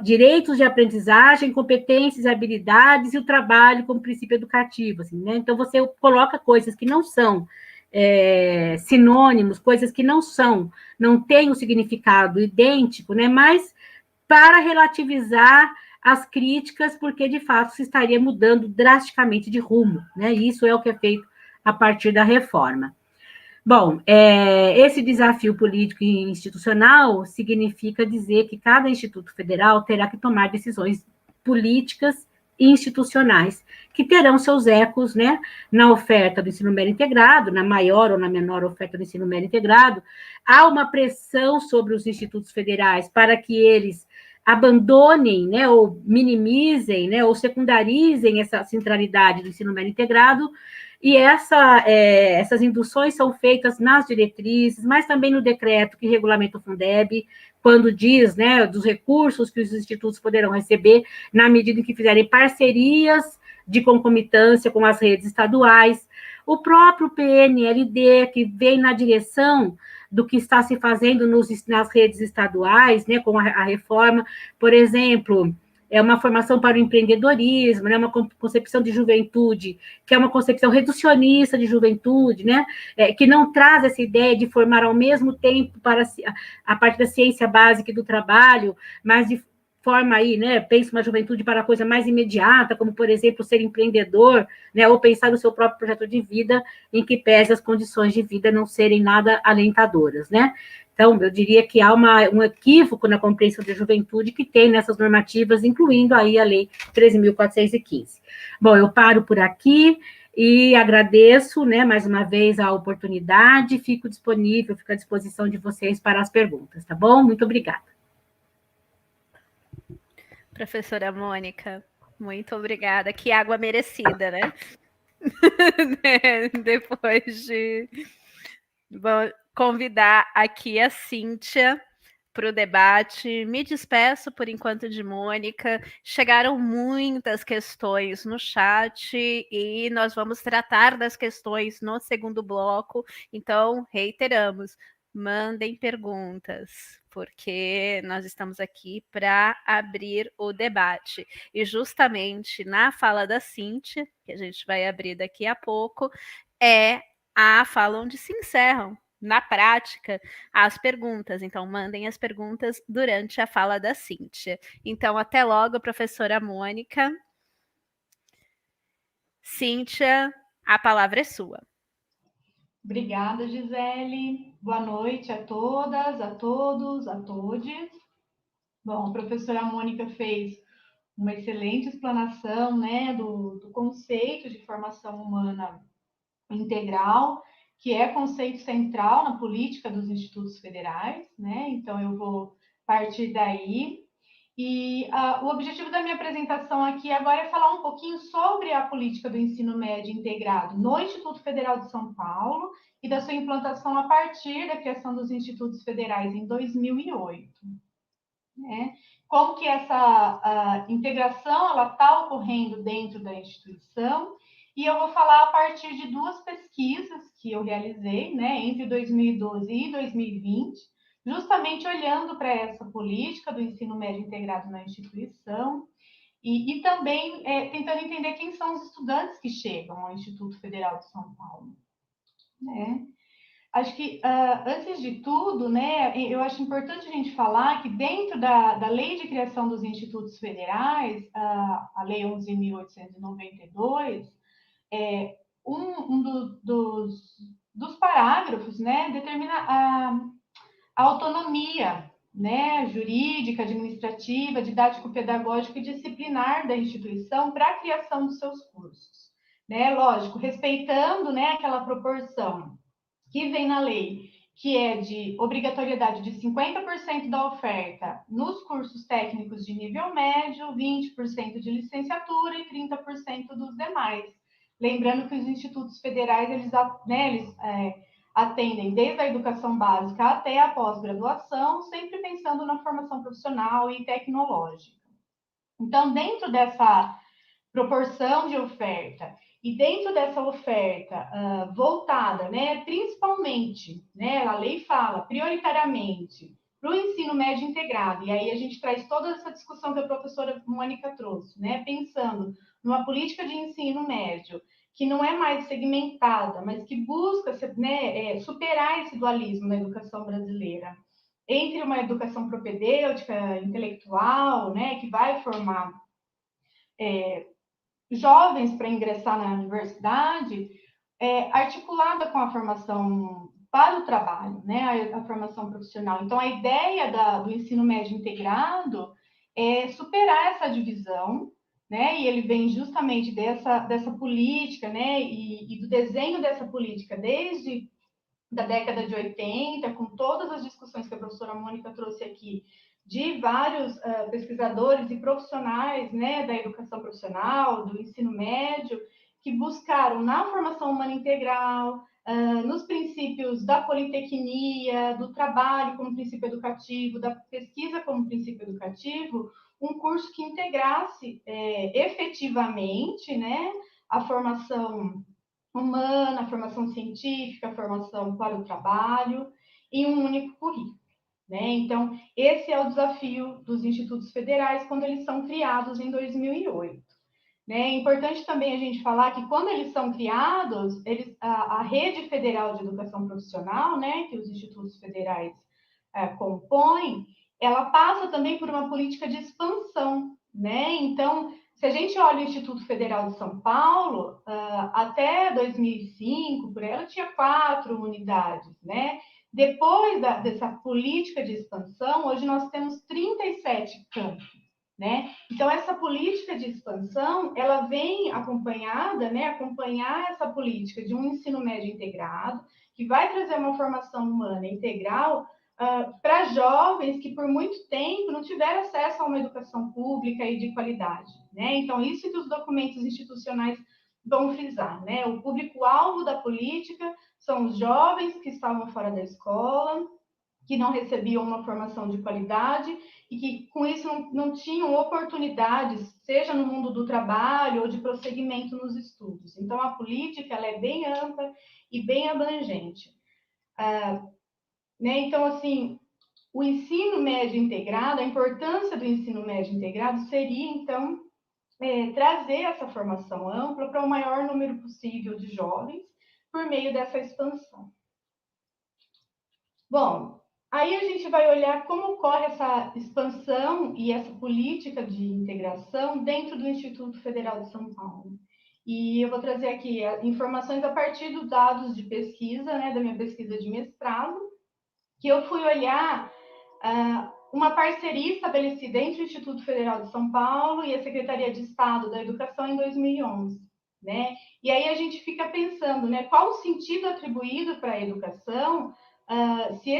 direitos de aprendizagem, competências, habilidades e o trabalho como princípio educativo, assim, né? Então, você coloca coisas que não são sinônimos, coisas que não têm um significado idêntico, né? Mas para relativizar as críticas, porque, de fato, se estaria mudando drasticamente de rumo, né? E isso é o que é feito a partir da reforma. Bom, esse desafio político e institucional significa dizer que cada Instituto Federal terá que tomar decisões políticas e institucionais, que terão seus ecos, né, na oferta do ensino médio integrado, na maior ou na menor oferta do ensino médio integrado. Há uma pressão sobre os institutos federais para que eles abandonem, né, ou minimizem, né, ou secundarizem essa centralidade do ensino médio integrado, e essas induções são feitas nas diretrizes, mas também no decreto que regulamenta o Fundeb, quando diz, né, dos recursos que os institutos poderão receber, na medida em que fizerem parcerias de concomitância com as redes estaduais. O próprio PNLD, que vem na direção do que está se fazendo nas redes estaduais, né, com a reforma, por exemplo, é uma formação para o empreendedorismo, né, uma concepção de juventude, que é uma concepção reducionista de juventude, né, que não traz essa ideia de formar ao mesmo tempo a parte da ciência básica e do trabalho, mas de forma aí, né, pensa uma juventude para a coisa mais imediata, como, por exemplo, ser empreendedor, né, ou pensar no seu próprio projeto de vida, em que pese as condições de vida não serem nada alentadoras, né. Então, eu diria que há um equívoco na compreensão de juventude que tem nessas normativas, incluindo aí a Lei 13.415. Bom, eu paro por aqui e agradeço, né, mais uma vez a oportunidade, fico à disposição de vocês para as perguntas, tá bom? Muito obrigada. Professora Mônica, muito obrigada. Que água merecida, né? Depois de... Vou convidar aqui a Cíntia para o debate. Me despeço por enquanto de Mônica. Chegaram muitas questões no chat e nós vamos tratar das questões no segundo bloco. Então, reiteramos, mandem perguntas, porque nós estamos aqui para abrir o debate. E justamente na fala da Cíntia, que a gente vai abrir daqui a pouco, é a fala onde se encerram, na prática, as perguntas. Então, mandem as perguntas durante a fala da Cíntia. Então, até logo, professora Mônica. Cíntia, a palavra é sua. Obrigada, Gisele. Boa noite a todas, a todos, a todes. Bom, a professora Mônica fez uma excelente explanação, né, do conceito de formação humana integral, que é conceito central na política dos institutos federais, né? Então, eu vou partir daí. E o objetivo da minha apresentação aqui agora é falar um pouquinho sobre a política do ensino médio integrado no Instituto Federal de São Paulo e da sua implantação a partir da criação dos institutos federais em 2008. Né? Como que essa integração está ocorrendo dentro da instituição, e eu vou falar a partir de duas pesquisas que eu realizei, né, entre 2012 e 2020, justamente olhando para essa política do ensino médio integrado na instituição, e também tentando entender quem são os estudantes que chegam ao Instituto Federal de São Paulo. Né? Acho que, antes de tudo, né, eu acho importante a gente falar que dentro da Lei de Criação dos Institutos Federais, a Lei 11.892, dos parágrafos, né, determina a autonomia, né, jurídica, administrativa, didático-pedagógica e disciplinar da instituição para a criação dos seus cursos. Né? Lógico, respeitando, né, aquela proporção que vem na lei, que é de obrigatoriedade de 50% da oferta nos cursos técnicos de nível médio, 20% de licenciatura e 30% dos demais. Lembrando que os institutos federais, eles atendem desde a educação básica até a pós-graduação, sempre pensando na formação profissional e tecnológica. Então, dentro dessa proporção de oferta e dentro dessa oferta voltada, né, principalmente, né, a lei fala prioritariamente para o ensino médio integrado, e aí a gente traz toda essa discussão que a professora Mônica trouxe, né, pensando numa política de ensino médio que não é mais segmentada, mas que busca, né, superar esse dualismo na educação brasileira, entre uma educação propedêutica, intelectual, né, que vai formar jovens para ingressar na universidade, articulada com a formação para o trabalho, né, a formação profissional. Então, a ideia do ensino médio integrado é superar essa divisão, né, e ele vem justamente dessa política, né, e do desenho dessa política desde da década de 80, com todas as discussões que a professora Mônica trouxe aqui, de vários pesquisadores e profissionais, né, da educação profissional, do ensino médio, que buscaram na formação humana integral, nos princípios da politecnia, do trabalho como princípio educativo, da pesquisa como princípio educativo, um curso que integrasse efetivamente, né, a formação humana, a formação científica, a formação para o trabalho, em um único currículo. Né? Então, esse é o desafio dos institutos federais quando eles são criados em 2008. Né? É importante também a gente falar que quando eles são criados, a rede federal de educação profissional, né, que os institutos federais compõem, ela passa também por uma política de expansão. Né? Então, se a gente olha o Instituto Federal de São Paulo, até 2005, por ela tinha 4 unidades, né? Depois dessa política de expansão, hoje nós temos 37 campos, né? Então, essa política de expansão, ela vem acompanhada, né? Acompanhar essa política de um ensino médio integrado, que vai trazer uma formação humana integral para jovens que por muito tempo não tiveram acesso a uma educação pública e de qualidade, né? Então, isso que os documentos institucionais vão frisar, né? O público-alvo da política são os jovens que estavam fora da escola, que não recebiam uma formação de qualidade e que, com isso, não tinham oportunidades, seja no mundo do trabalho ou de prosseguimento nos estudos. Então, a política ela é bem ampla e bem abrangente. Né? Então, assim, o ensino médio integrado, a importância do ensino médio integrado seria, então, trazer essa formação ampla para o maior número possível de jovens por meio dessa expansão. Bom, aí a gente vai olhar como ocorre essa expansão e essa política de integração dentro do Instituto Federal de São Paulo. E eu vou trazer aqui informações a partir dos dados de pesquisa, né, da minha pesquisa de mestrado, que eu fui olhar uma parceria estabelecida entre o Instituto Federal de São Paulo e a Secretaria de Estado da Educação em 2011, né? E aí a gente fica pensando, né, qual o sentido atribuído para a educação, se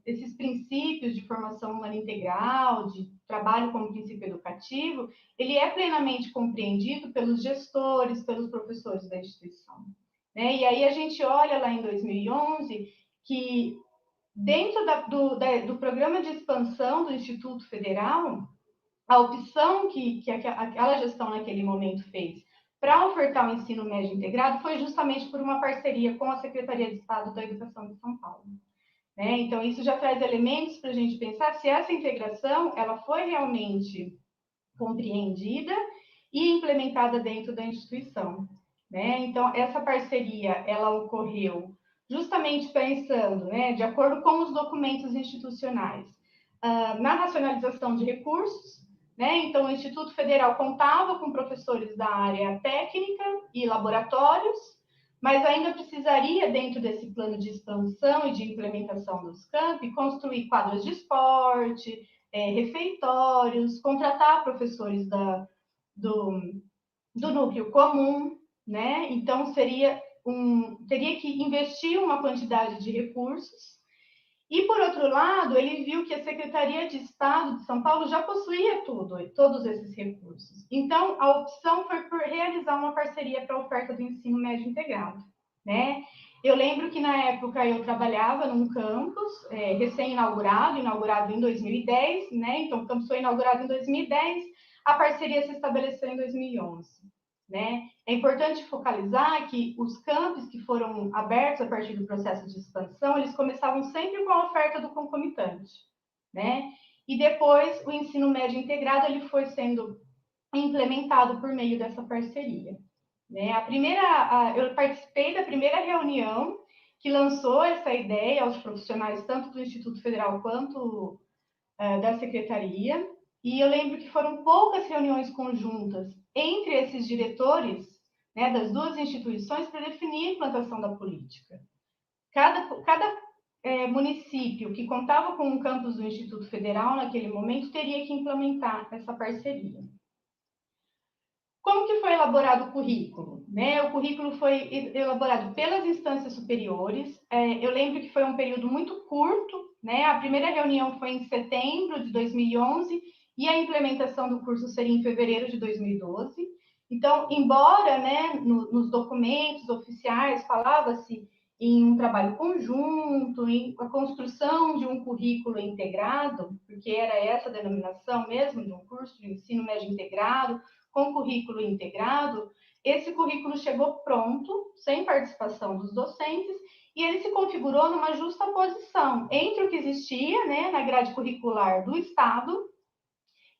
esses princípios de formação humana integral, de trabalho como princípio educativo, ele é plenamente compreendido pelos gestores, pelos professores da instituição, né? E aí a gente olha lá em 2011 que dentro do programa de expansão do Instituto Federal, a opção que aquela gestão naquele momento fez para ofertar o ensino médio integrado foi justamente por uma parceria com a Secretaria de Estado da Educação de São Paulo, né? Então, isso já traz elementos para a gente pensar se essa integração ela foi realmente compreendida e implementada dentro da instituição, né? Então, essa parceria ela ocorreu justamente pensando, né, de acordo com os documentos institucionais, na racionalização de recursos, né? Então, o Instituto Federal contava com professores da área técnica e laboratórios, mas ainda precisaria, dentro desse plano de expansão e de implementação dos campi, construir quadras de esporte, refeitórios, contratar professores do núcleo comum, né? Então, teria que investir uma quantidade de recursos. E, por outro lado, ele viu que a Secretaria de Estado de São Paulo já possuía todos esses recursos. Então, a opção foi por realizar uma parceria para a oferta do ensino médio integrado, né? Eu lembro que, na época, eu trabalhava num campus recém-inaugurado, inaugurado em 2010, né? Então, o campus foi inaugurado em 2010, a parceria se estabeleceu em 2011. Né? É importante focalizar que os campos que foram abertos a partir do processo de expansão, eles começavam sempre com a oferta do concomitante, né? E depois o ensino médio integrado ele foi sendo implementado por meio dessa parceria, né? Eu participei da primeira reunião que lançou essa ideia aos profissionais tanto do Instituto Federal quanto da secretaria, e eu lembro que foram poucas reuniões conjuntas entre esses diretores, né, das duas instituições para definir a implantação da política. Cada município que contava com um campus do Instituto Federal naquele momento teria que implementar essa parceria. Como que foi elaborado o currículo? Né? O currículo foi elaborado pelas instâncias superiores. Eu lembro que foi um período muito curto, né? A primeira reunião foi em setembro de 2011 e a implementação do curso seria em fevereiro de 2012. Então, embora, né, nos documentos oficiais falava-se em um trabalho conjunto, em a construção de um currículo integrado, porque era essa a denominação mesmo de um curso de ensino médio integrado, com currículo integrado, esse currículo chegou pronto, sem participação dos docentes, e ele se configurou numa justa posição entre o que existia, né, na grade curricular do Estado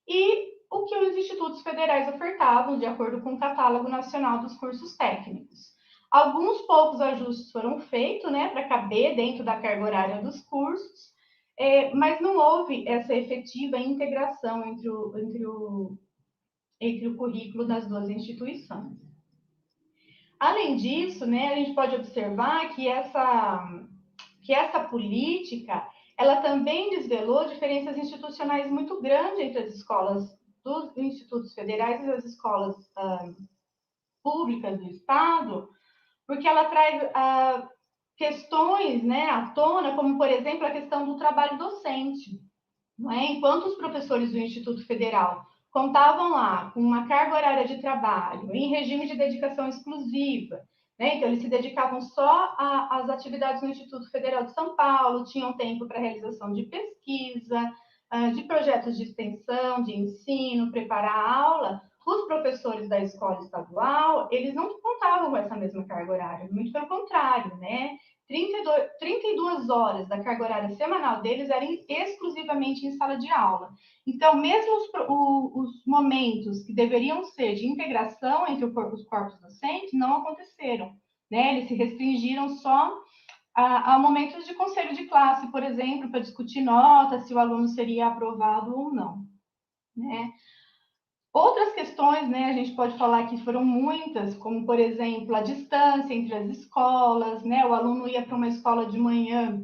e o que os institutos federais ofertavam, de acordo com o Catálogo Nacional dos Cursos Técnicos. Alguns poucos ajustes foram feitos, né, para caber dentro da carga horária dos cursos, mas não houve essa efetiva integração entre o currículo das duas instituições. Além disso, né, a gente pode observar que essa política, ela também desvelou diferenças institucionais muito grandes entre as escolas dos institutos federais e as escolas públicas do Estado, porque ela traz questões, né, à tona, como, por exemplo, a questão do trabalho docente. Não é? Enquanto os professores do Instituto Federal contavam lá com uma carga horária de trabalho em regime de dedicação exclusiva, né? Então eles se dedicavam só às atividades no Instituto Federal de São Paulo, tinham tempo para realização de pesquisa, de projetos de extensão, de ensino, preparar a aula. Os professores da escola estadual, eles não contavam com essa mesma carga horária, muito pelo contrário, né? 32 horas da carga horária semanal deles eram exclusivamente em sala de aula. Então, mesmo os momentos que deveriam ser de integração entre os corpos docentes não aconteceram, né? Eles se restringiram só a momentos de conselho de classe, por exemplo, para discutir nota, se o aluno seria aprovado ou não, né? Outras questões, né, a gente pode falar que foram muitas, como, por exemplo, a distância entre as escolas, né, o aluno ia para uma escola de manhã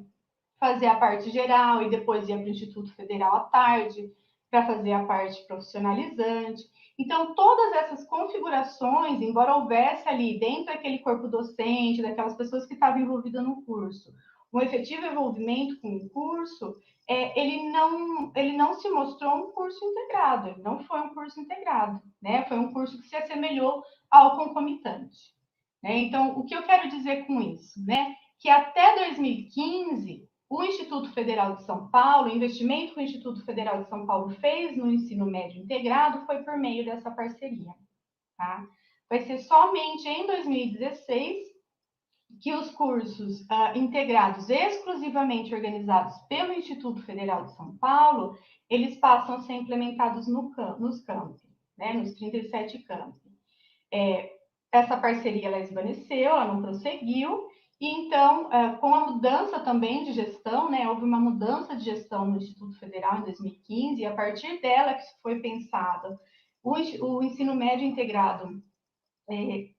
fazer a parte geral e depois ia para o Instituto Federal à tarde para fazer a parte profissionalizante. Então, todas essas configurações, embora houvesse ali dentro daquele corpo docente, daquelas pessoas que estavam envolvidas no curso, um efetivo envolvimento com o curso, ele não se mostrou um curso integrado, ele não foi um curso integrado, né? Foi um curso que se assemelhou ao concomitante. Né? Então, o que eu quero dizer com isso? Né? Que até 2015, o Instituto Federal de São Paulo, o investimento que o Instituto Federal de São Paulo fez no ensino médio integrado foi por meio dessa parceria. Tá? Vai ser somente em 2016 que os cursos integrados exclusivamente organizados pelo Instituto Federal de São Paulo, eles passam a ser implementados nos campi, né, nos 37 campi. Essa parceria ela esvaneceu, ela não prosseguiu, e então, com a mudança também de gestão, né, houve uma mudança de gestão no Instituto Federal em 2015, e a partir dela que foi pensado o ensino médio integrado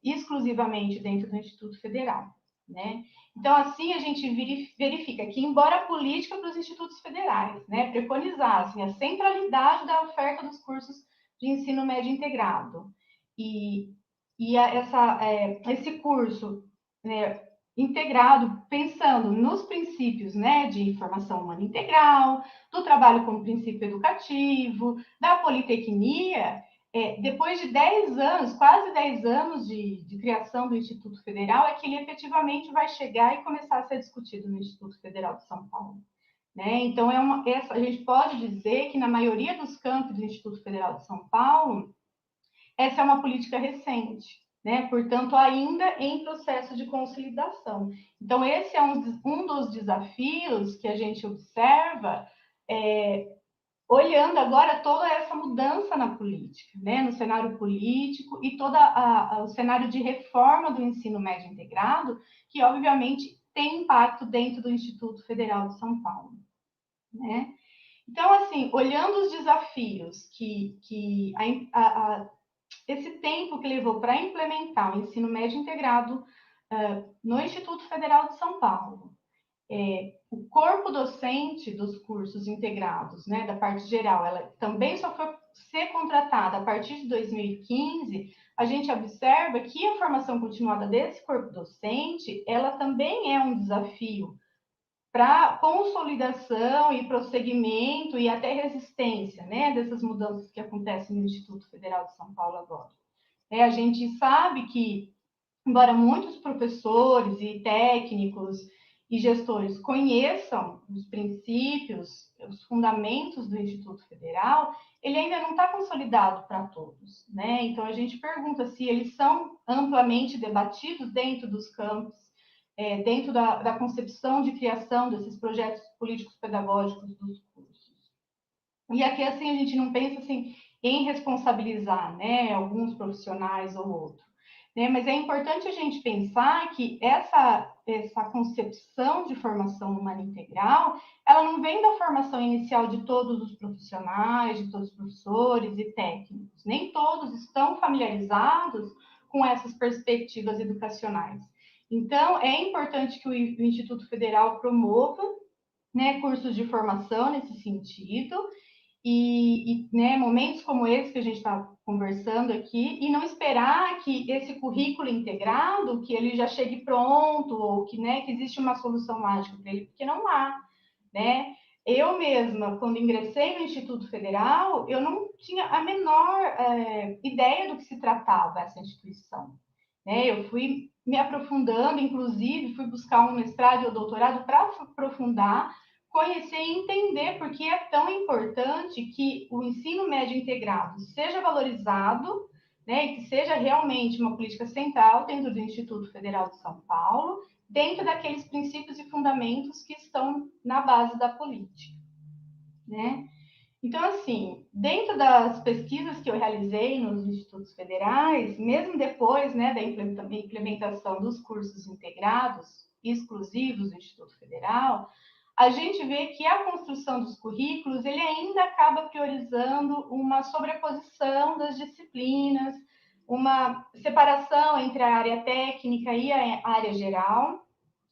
exclusivamente dentro do Instituto Federal. Né? Então, assim, a gente verifica que, embora a política para os institutos federais, né, preconizassem a centralidade da oferta dos cursos de ensino médio integrado, esse curso, né, integrado, pensando nos princípios, né, de formação humana integral, do trabalho como princípio educativo, da politecnia, depois de 10 anos, quase 10 anos de criação do Instituto Federal, é que ele efetivamente vai chegar e começar a ser discutido no Instituto Federal de São Paulo. Né? Então, a gente pode dizer que na maioria dos campos do Instituto Federal de São Paulo, essa é uma política recente, né? Portanto, ainda em processo de consolidação. Então, esse é um dos desafios que a gente observa olhando agora toda essa mudança na política, né? No cenário político e todo o cenário de reforma do ensino médio integrado, que obviamente tem impacto dentro do Instituto Federal de São Paulo. Né? Então, assim, olhando os desafios que esse tempo que levou para implementar o ensino médio integrado no Instituto Federal de São Paulo, o corpo docente dos cursos integrados, né, da parte geral, ela também só foi ser contratada a partir de 2015, a gente observa que a formação continuada desse corpo docente, ela também é um desafio para consolidação e prosseguimento e até resistência, né, dessas mudanças que acontecem no Instituto Federal de São Paulo agora. A gente sabe que, embora muitos professores e técnicos e gestores conheçam os princípios, os fundamentos do Instituto Federal, ele ainda não está consolidado para todos, né? Então, a gente pergunta se eles são amplamente debatidos dentro dos campos, dentro da concepção de criação desses projetos políticos pedagógicos dos cursos. E aqui, assim, a gente não pensa assim, em responsabilizar, né, alguns profissionais ou outros. Né? Mas é importante a gente pensar que essa concepção de formação humana integral, ela não vem da formação inicial de todos os profissionais, de todos os professores e técnicos. Nem todos estão familiarizados com essas perspectivas educacionais. Então, é importante que o Instituto Federal promova, né, cursos de formação nesse sentido, né, momentos como esse que a gente está conversando aqui, e não esperar que esse currículo integrado, que ele já chegue pronto, ou que, né, que existe uma solução mágica para ele, porque não há. Né? Eu mesma, quando ingressei no Instituto Federal, eu não tinha a menor ideia do que se tratava essa instituição. Né? Eu fui me aprofundando, inclusive, fui buscar um mestrado e um doutorado para aprofundar, conhecer e entender por que é tão importante que o ensino médio integrado seja valorizado, né, e que seja realmente uma política central dentro do Instituto Federal de São Paulo, dentro daqueles princípios e fundamentos que estão na base da política. Né? Então, assim, dentro das pesquisas que eu realizei nos institutos federais, mesmo depois, né, da implementação dos cursos integrados exclusivos do Instituto Federal, a gente vê que a construção dos currículos, ele ainda acaba priorizando uma sobreposição das disciplinas, uma separação entre a área técnica e a área geral,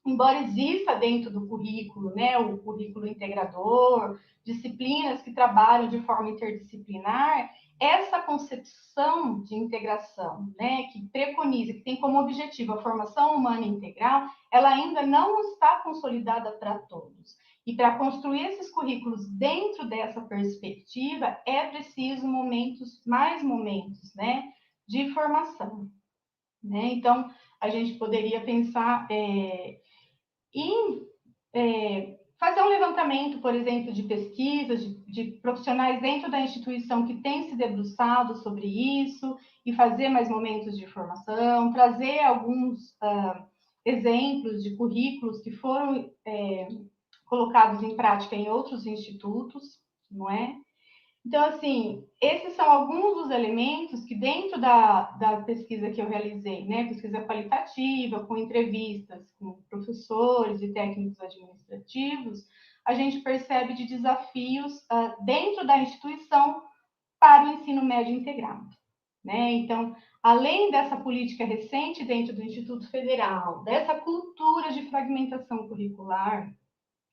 embora exista dentro do currículo, né, o currículo integrador, disciplinas que trabalham de forma interdisciplinar, essa concepção de integração, né, que preconiza, que tem como objetivo a formação humana integral, ela ainda não está consolidada para todos. E para construir esses currículos dentro dessa perspectiva, é preciso mais momentos, né, de formação. Né? Então, a gente poderia pensar em fazer um levantamento, por exemplo, de pesquisas, de profissionais dentro da instituição que têm se debruçado sobre isso, e fazer mais momentos de formação, trazer alguns exemplos de currículos que foram colocados em prática em outros institutos, não é? Então, assim, esses são alguns dos elementos que dentro da pesquisa que eu realizei, né, pesquisa qualitativa, com entrevistas com professores e técnicos administrativos, a gente percebe de desafios dentro da instituição para o ensino médio integrado. Né? Então, além dessa política recente dentro do Instituto Federal, dessa cultura de fragmentação curricular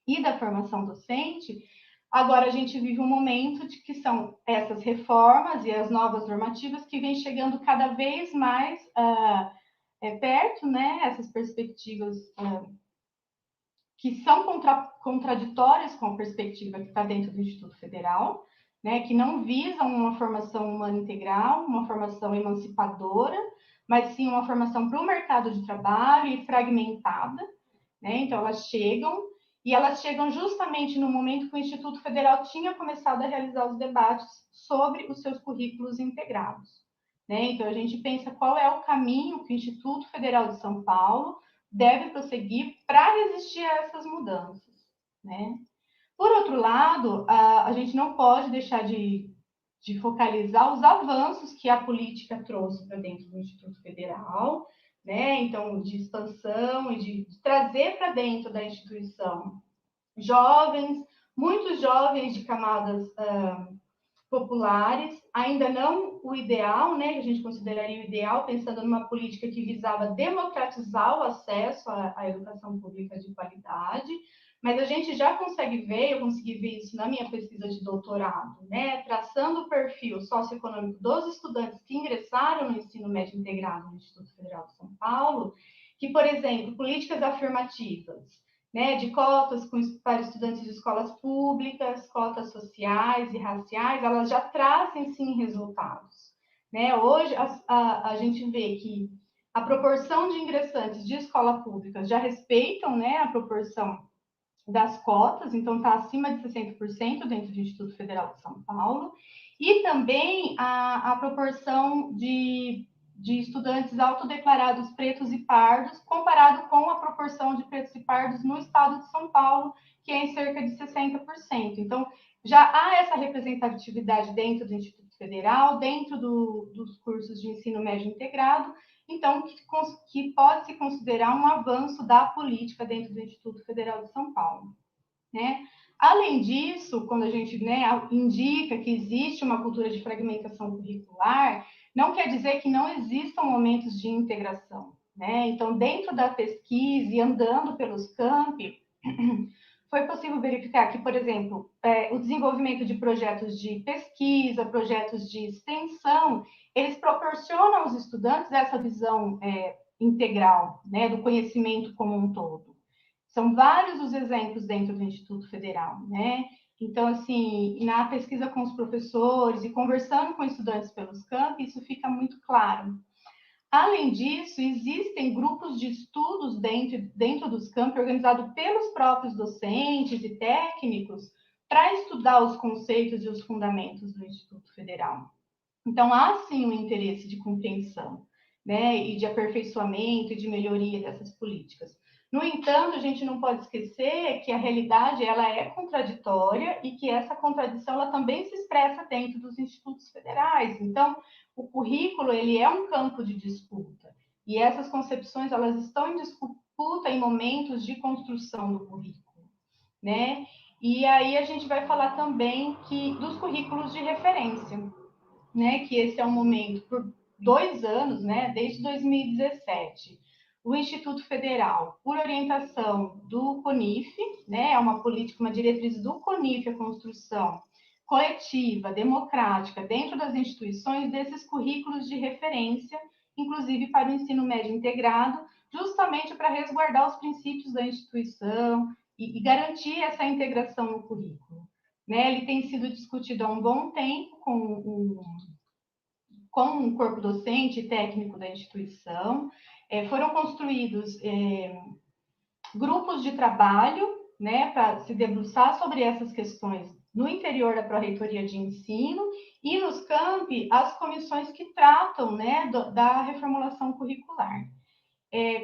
e da formação docente, agora a gente vive um momento de que são essas reformas e as novas normativas que vêm chegando cada vez mais perto, né? Essas perspectivas que são contraditórias com a perspectiva que está dentro do Instituto Federal, né? Que não visam uma formação humana integral, uma formação emancipadora, mas sim uma formação para o mercado de trabalho e fragmentada, né? Então elas chegam justamente no momento que o Instituto Federal tinha começado a realizar os debates sobre os seus currículos integrados. Né? Então, a gente pensa qual é o caminho que o Instituto Federal de São Paulo deve prosseguir para resistir a essas mudanças. Né? Por outro lado, a gente não pode deixar de focalizar os avanços que a política trouxe para dentro do Instituto Federal, né? Então, de expansão e de trazer para dentro da instituição jovens, muitos jovens de camadas populares, ainda não o ideal, né? Que a gente consideraria o ideal, pensando numa política que visava democratizar o acesso à educação pública de qualidade, mas a gente já consegue ver, eu consegui ver isso na minha pesquisa de doutorado, né? Traçando o perfil socioeconômico dos estudantes que ingressaram no ensino médio integrado no Instituto Federal de São Paulo, que, por exemplo, políticas afirmativas, né, de cotas para estudantes de escolas públicas, cotas sociais e raciais, elas já trazem, sim, resultados. Né? Hoje, a gente vê que a proporção de ingressantes de escola pública já respeitam, né, a proporção das cotas, então está acima de 60% dentro do Instituto Federal de São Paulo, e também a proporção de estudantes autodeclarados pretos e pardos, comparado com a proporção de pretos e pardos no estado de São Paulo, que é em cerca de 60%. Então, já há essa representatividade dentro do Instituto Federal, dentro dos cursos de ensino médio integrado, então, que pode se considerar um avanço da política dentro do Instituto Federal de São Paulo. Né? Além disso, quando a gente, né, indica que existe uma cultura de fragmentação curricular, não quer dizer que não existam momentos de integração. Né? Então, dentro da pesquisa e andando pelos campi, foi possível verificar que, por exemplo, o desenvolvimento de projetos de pesquisa, projetos de extensão, eles proporcionam aos estudantes essa visão integral, né, do conhecimento como um todo. São vários os exemplos dentro do Instituto Federal, né? Então, assim, na pesquisa com os professores e conversando com estudantes pelos campi, isso fica muito claro. Além disso, existem grupos de estudos dentro dos campi organizados pelos próprios docentes e técnicos para estudar os conceitos e os fundamentos do Instituto Federal. Então, há sim um interesse de compreensão, né, e de aperfeiçoamento e de melhoria dessas políticas. No entanto, a gente não pode esquecer que a realidade ela é contraditória e que essa contradição ela também se expressa dentro dos institutos federais. Então, o currículo ele é um campo de disputa e essas concepções elas estão em disputa em momentos de construção do currículo. né? E aí a gente vai falar também dos currículos de referência, né? Que esse é um momento, por 2 anos, né? Desde 2017, o Instituto Federal, por orientação do CONIF, né? É uma política, uma diretriz do CONIF, a construção coletiva, democrática, dentro das instituições, desses currículos de referência, inclusive para o ensino médio integrado, justamente para resguardar os princípios da instituição e garantir essa integração no currículo. Né? Ele tem sido discutido há um bom tempo com o corpo docente e técnico da instituição. Foram construídos grupos de trabalho, né, para se debruçar sobre essas questões no interior da Pró-Reitoria de Ensino e nos campi as comissões que tratam, né, da reformulação curricular.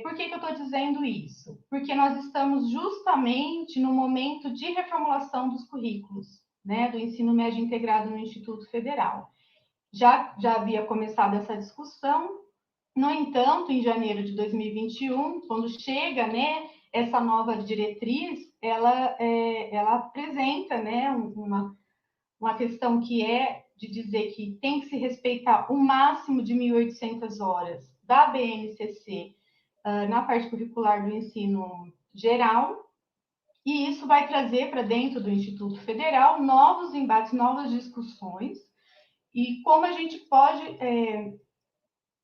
Por que eu estou dizendo isso? Porque nós estamos justamente no momento de reformulação dos currículos, né, do ensino médio integrado no Instituto Federal. Já havia começado essa discussão, no entanto, em janeiro de 2021, quando chega, né, essa nova diretriz, ela apresenta, né, uma questão que é de dizer que tem que se respeitar o máximo de 1.800 horas da BNCC na parte curricular do ensino geral, e isso vai trazer para dentro do Instituto Federal novos embates, novas discussões, e como a gente pode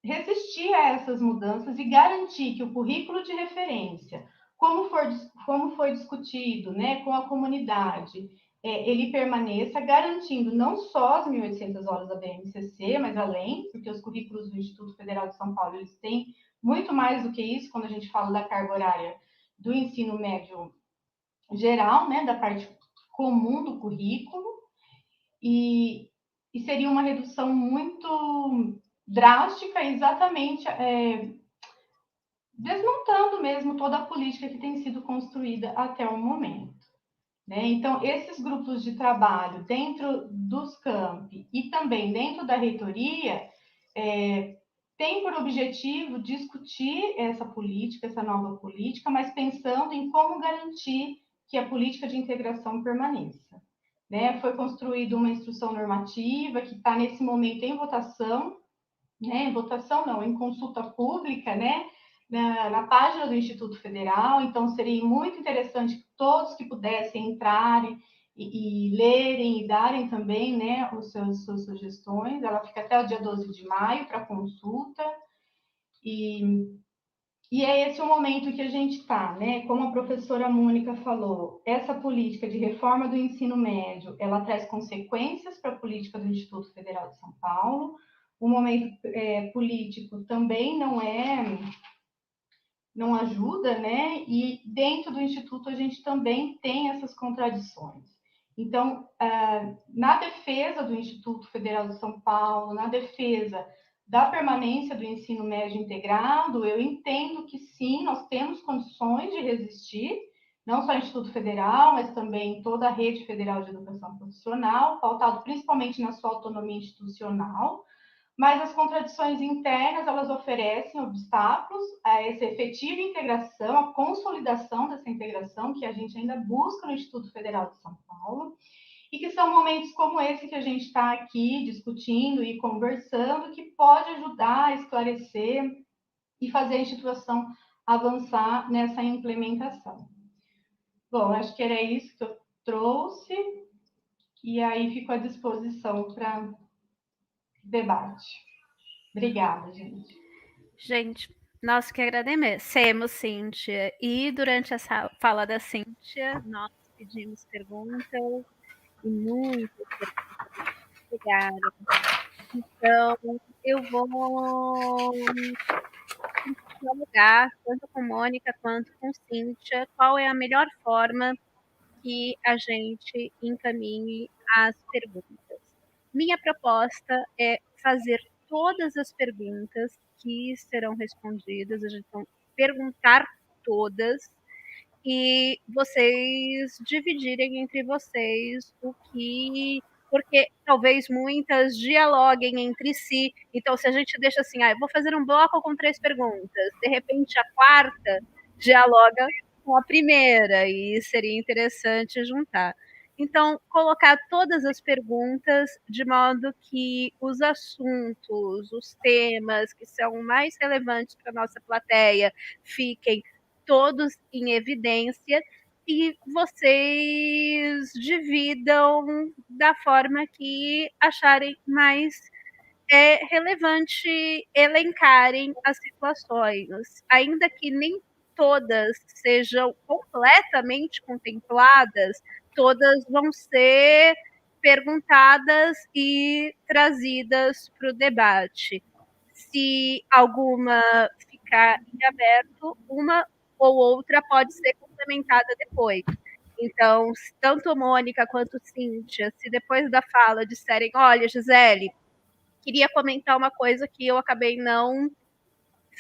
resistir a essas mudanças e garantir que o currículo de referência, como foi discutido, né, com a comunidade, ele permaneça, garantindo não só as 1.800 horas da BNCC, mas além, porque os currículos do Instituto Federal de São Paulo, eles têm muito mais do que isso, quando a gente fala da carga horária do ensino médio geral, né, da parte comum do currículo, e seria uma redução muito drástica, exatamente desmontando mesmo toda a política que tem sido construída até o momento. Né? Então, esses grupos de trabalho dentro dos campi e também dentro da reitoria tem por objetivo discutir essa política, essa nova política, mas pensando em como garantir que a política de integração permaneça. Né? Foi construída uma instrução normativa que está nesse momento em votação, né? Em votação não, em consulta pública, né? Na página do Instituto Federal, então seria muito interessante que todos que pudessem entrarem e lerem e darem também, né, suas sugestões. Ela fica até o dia 12 de maio para consulta, e é esse o momento que a gente está, né? Como a professora Mônica falou, essa política de reforma do ensino médio, ela traz consequências para a política do Instituto Federal de São Paulo. O momento político também não ajuda, né? E dentro do Instituto a gente também tem essas contradições. Então, na defesa do Instituto Federal de São Paulo, na defesa da permanência do ensino médio integrado, eu entendo que sim, nós temos condições de resistir, não só o Instituto Federal, mas também toda a rede federal de educação profissional, pautado principalmente na sua autonomia institucional, mas as contradições internas, elas oferecem obstáculos a essa efetiva integração, a consolidação dessa integração que a gente ainda busca no Instituto Federal de São Paulo, e que são momentos como esse que a gente está aqui discutindo e conversando, que pode ajudar a esclarecer e fazer a instituição avançar nessa implementação. Bom, acho que era isso que eu trouxe, e aí fico à disposição para debate. Obrigada, gente. Gente, nós que agradecemos, Cíntia. E durante essa fala da Cíntia, nós pedimos perguntas e muitas perguntas chegaram. Então, eu vou dialogar tanto com Mônica quanto com Cíntia qual é a melhor forma que a gente encaminhe as perguntas. Minha proposta é fazer todas as perguntas que serão respondidas, a gente vai perguntar todas e vocês dividirem entre vocês o que, porque talvez muitas dialoguem entre si. Então, se a gente deixa assim, eu vou fazer um bloco com 3 perguntas, de repente a quarta dialoga com a primeira, e seria interessante juntar. Então, colocar todas as perguntas de modo que os assuntos, os temas que são mais relevantes para a nossa plateia fiquem todos em evidência e vocês dividam da forma que acharem mais relevante elencarem as situações, ainda que nem todas sejam completamente contempladas, todas vão ser perguntadas e trazidas para o debate. Se alguma ficar em aberto, uma ou outra pode ser complementada depois. Então, tanto Mônica quanto Cíntia, se depois da fala disserem, olha, Gisele, queria comentar uma coisa que eu acabei não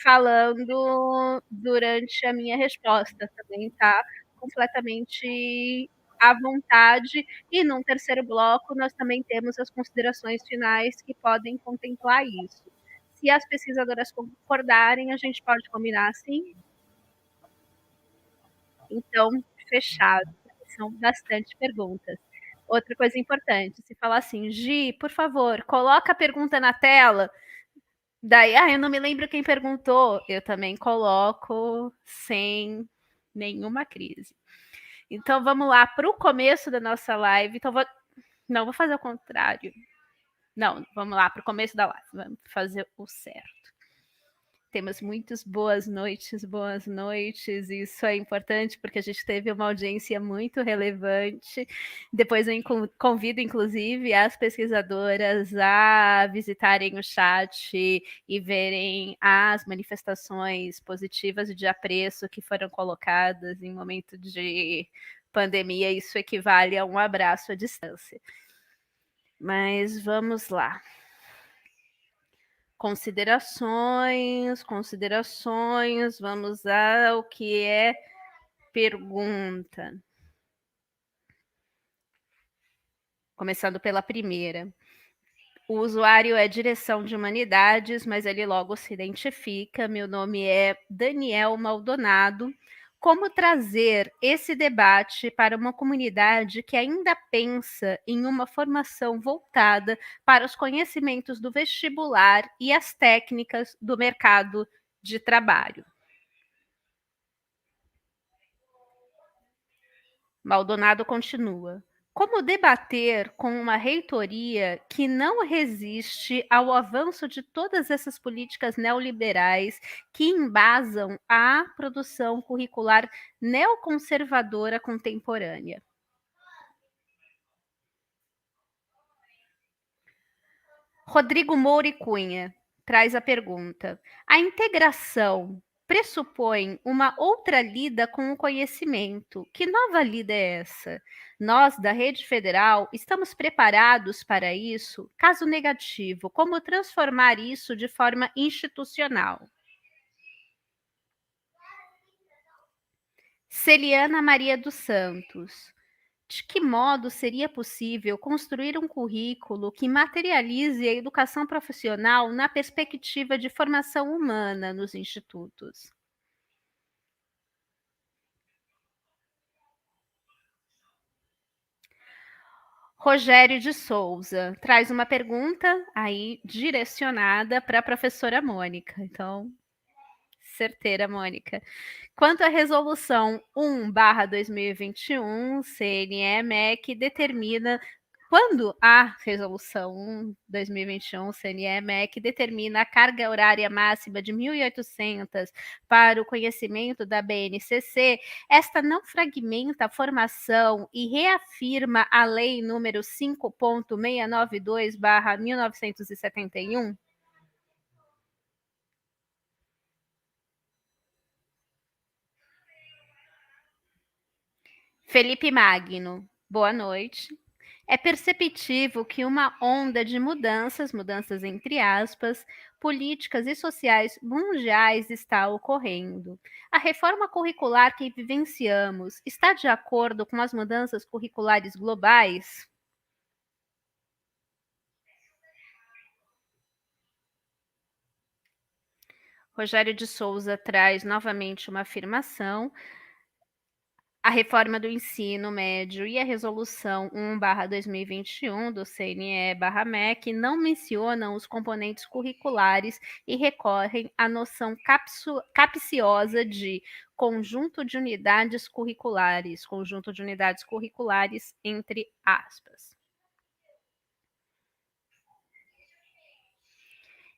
falando durante a minha resposta, também tá completamente à vontade. E num terceiro bloco, nós também temos as considerações finais que podem contemplar isso. Se as pesquisadoras concordarem, a gente pode combinar assim? Então, fechado. São bastante perguntas. Outra coisa importante, se falar assim, Gi, por favor, coloca a pergunta na tela. Daí, eu não me lembro quem perguntou. Eu também coloco sem nenhuma crise. Então, vamos lá para o começo da nossa live. Então, não, vou fazer o contrário. Não, vamos lá para o começo da live. Vamos fazer o certo. Temos muitas boas noites. Isso é importante porque a gente teve uma audiência muito relevante. Depois eu convido, inclusive, as pesquisadoras a visitarem o chat e verem as manifestações positivas e de apreço que foram colocadas em momento de pandemia. Isso equivale a um abraço à distância. Mas vamos lá. Considerações, vamos ao que é pergunta. Começando pela primeira. O usuário é Direção de Humanidades, mas ele logo se identifica. Meu nome é Daniel Maldonado. Como trazer esse debate para uma comunidade que ainda pensa em uma formação voltada para os conhecimentos do vestibular e as técnicas do mercado de trabalho? Maldonado continua. Como debater com uma reitoria que não resiste ao avanço de todas essas políticas neoliberais que embasam a produção curricular neoconservadora contemporânea? Rodrigo Moura e Cunha traz a pergunta. A integração pressupõe uma outra lida com o conhecimento. Que nova lida é essa? Nós, da Rede Federal, estamos preparados para isso? Caso negativo, como transformar isso de forma institucional? Celiana Maria dos Santos. De que modo seria possível construir um currículo que materialize a educação profissional na perspectiva de formação humana nos institutos? Rogério de Souza traz uma pergunta aí direcionada para a professora Mônica. Então, certeira, Mônica. Quanto à resolução 1/2021, CNE-MEC determina quando a resolução 1/2021, CNE-MEC determina a carga horária máxima de 1.800 para o conhecimento da BNCC, esta não fragmenta a formação e reafirma a lei número 5.692/1971? Felipe Magno, boa noite. É perceptível que uma onda de mudanças entre aspas, políticas e sociais mundiais está ocorrendo. A reforma curricular que vivenciamos está de acordo com as mudanças curriculares globais? Rogério de Souza traz novamente uma afirmação. a reforma do ensino médio e a resolução 1/2021 do CNE/MEC não mencionam os componentes curriculares e recorrem à noção capciosa de conjunto de unidades curriculares entre aspas.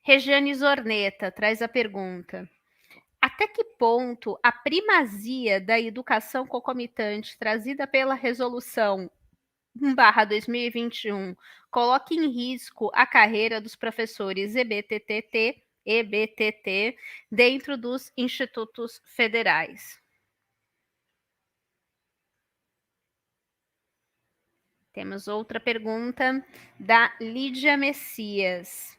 Regiane Zorneta traz a pergunta: até que ponto a primazia da educação concomitante trazida pela resolução 1/2021 coloca em risco a carreira dos professores EBTT dentro dos institutos federais? Temos outra pergunta da Lídia Messias.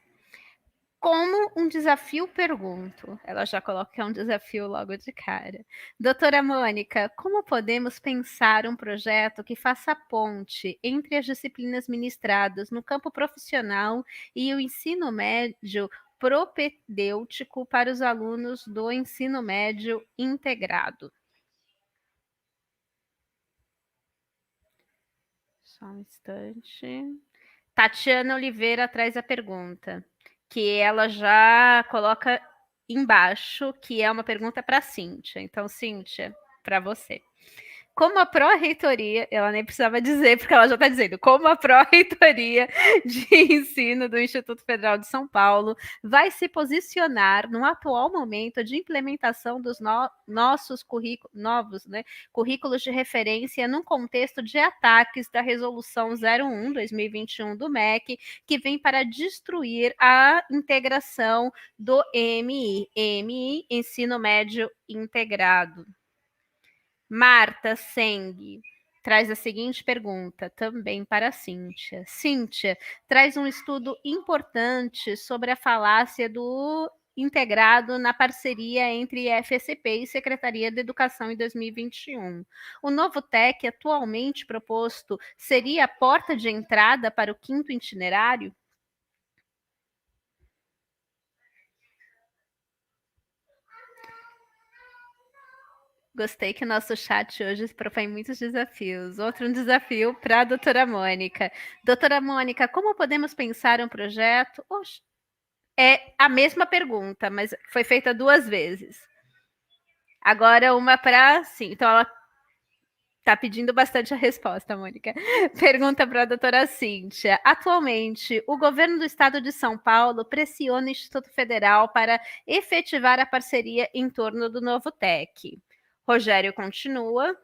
Como um desafio, pergunto. Ela já coloca que é um desafio logo de cara. Doutora Mônica, como podemos pensar um projeto que faça ponte entre as disciplinas ministradas no campo profissional e o ensino médio propedêutico para os alunos do ensino médio integrado? Só um instante. Tatiana Oliveira traz a pergunta, que ela já coloca embaixo, que é uma pergunta para a Cíntia. Então, Cíntia, para você. Como a pró-reitoria, ela nem precisava dizer, porque ela já está dizendo, como a pró-reitoria de ensino do Instituto Federal de São Paulo vai se posicionar no atual momento de implementação dos nossos novos currículos de referência num contexto de ataques da Resolução 01/2021 do MEC, que vem para destruir a integração do EMI, Ensino Médio Integrado. Marta Seng traz a seguinte pergunta, também para a Cíntia. Cíntia, traz um estudo importante sobre a falácia do integrado na parceria entre FSP e Secretaria de Educação em 2021. O novo TEC atualmente proposto seria a porta de entrada para o 5º itinerário? Gostei que o nosso chat hoje propõe muitos desafios. Outro desafio para a doutora Mônica. Doutora Mônica, como podemos pensar um projeto? Oxe, é a mesma pergunta, mas foi feita 2 vezes. Agora uma para... Sim, então ela está pedindo bastante a resposta, Mônica. Pergunta para a doutora Cíntia. Atualmente, o governo do estado de São Paulo pressiona o Instituto Federal para efetivar a parceria em torno do novo TEC. Rogério continua.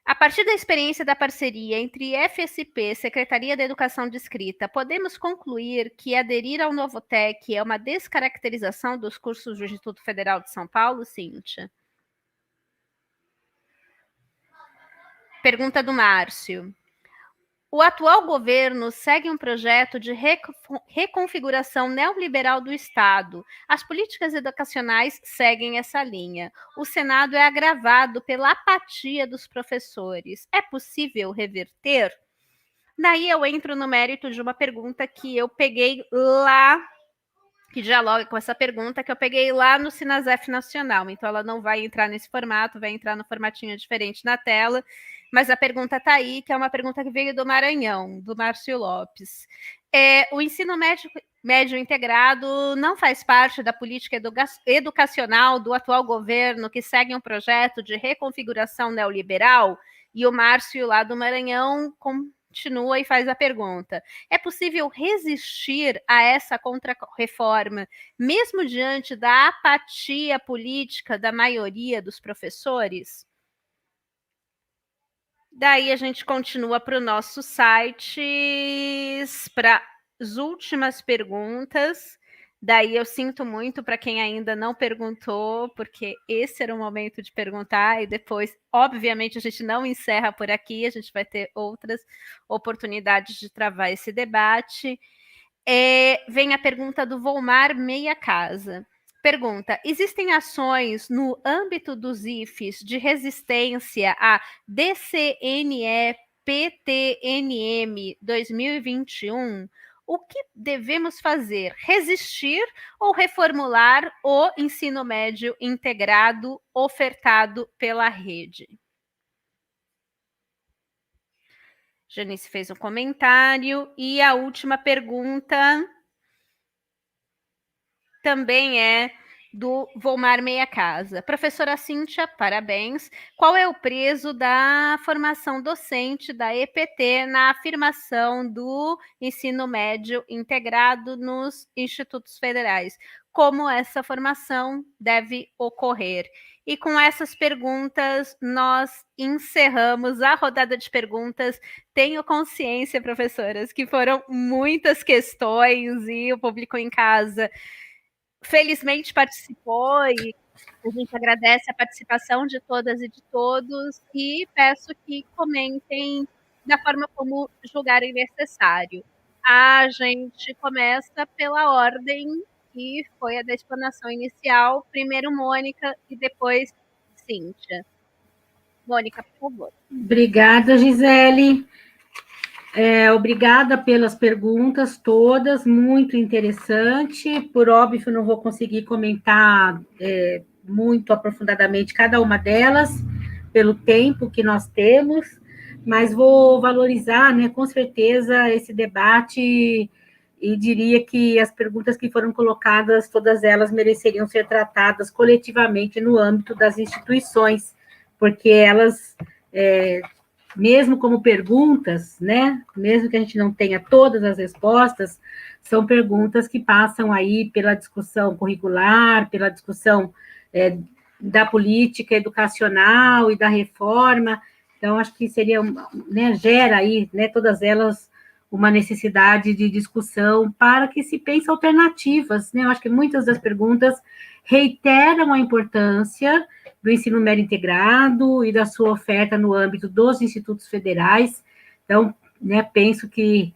A partir da experiência da parceria entre FSP, Secretaria da Educação Distrita, podemos concluir que aderir ao novo TEC é uma descaracterização dos cursos do Instituto Federal de São Paulo, Cíntia? Pergunta do Márcio. O atual governo segue um projeto de reconfiguração neoliberal do Estado. As políticas educacionais seguem essa linha. O Senado é agravado pela apatia dos professores. É possível reverter? Daí eu entro no mérito de uma pergunta que eu peguei lá, que dialoga com essa pergunta, que eu peguei lá no Sinasef Nacional. Então ela não vai entrar nesse formato, vai entrar no formatinho diferente na tela. Mas a pergunta está aí, que é uma pergunta que veio do Maranhão, do Márcio Lopes. O ensino médio integrado não faz parte da política educacional do atual governo, que segue um projeto de reconfiguração neoliberal? E o Márcio, lá do Maranhão, continua e faz a pergunta. É possível resistir a essa contra-reforma, mesmo diante da apatia política da maioria dos professores? Daí a gente continua para o nosso site, para as últimas perguntas. Daí eu sinto muito para quem ainda não perguntou, porque esse era o momento de perguntar, e depois, obviamente, a gente não encerra por aqui, a gente vai ter outras oportunidades de travar esse debate. Vem a pergunta do Volmar Meia Casa. Pergunta: existem ações no âmbito dos IFES de resistência a DCNE-PTNM 2021? O que devemos fazer? Resistir ou reformular o ensino médio integrado ofertado pela rede? Janice fez um comentário. E a última pergunta também é do Volmar Meia Casa. Professora Cíntia, parabéns. Qual é o preço da formação docente da EPT na afirmação do ensino médio integrado nos institutos federais? Como essa formação deve ocorrer? E com essas perguntas, nós encerramos a rodada de perguntas. Tenho consciência, professoras, que foram muitas questões e o público em casa felizmente participou, e a gente agradece a participação de todas e de todos e peço que comentem da forma como julgarem necessário. A gente começa pela ordem que foi a da explanação inicial, primeiro Mônica e depois Cíntia. Mônica, por favor. Obrigada, Gisele. Obrigada pelas perguntas todas, muito interessante. Por óbvio, não vou conseguir comentar muito aprofundadamente cada uma delas, pelo tempo que nós temos, mas vou valorizar, né, com certeza, esse debate e diria que as perguntas que foram colocadas, todas elas mereceriam ser tratadas coletivamente no âmbito das instituições, porque elas... mesmo como perguntas, né, mesmo que a gente não tenha todas as respostas, são perguntas que passam aí pela discussão curricular, pela discussão da política educacional e da reforma. Então, acho que seria, né, gera aí, né, todas elas uma necessidade de discussão para que se pense alternativas, né? Eu acho que muitas das perguntas reiteram a importância do ensino médio integrado e da sua oferta no âmbito dos institutos federais. Então, né, penso que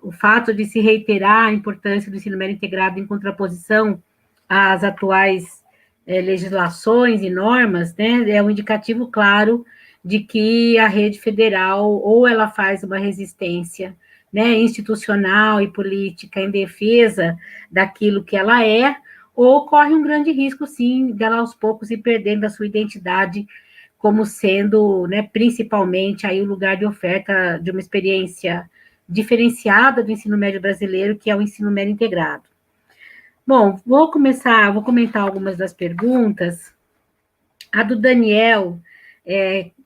o fato de se reiterar a importância do ensino médio integrado em contraposição às atuais legislações e normas, né, é um indicativo claro de que a rede federal ou ela faz uma resistência, né, institucional e política em defesa daquilo que ela é, ou corre um grande risco, sim, dela aos poucos ir perdendo a sua identidade como sendo, né, principalmente aí o lugar de oferta de uma experiência diferenciada do ensino médio brasileiro, que é o ensino médio integrado. Bom, vou comentar algumas das perguntas. A do Daniel,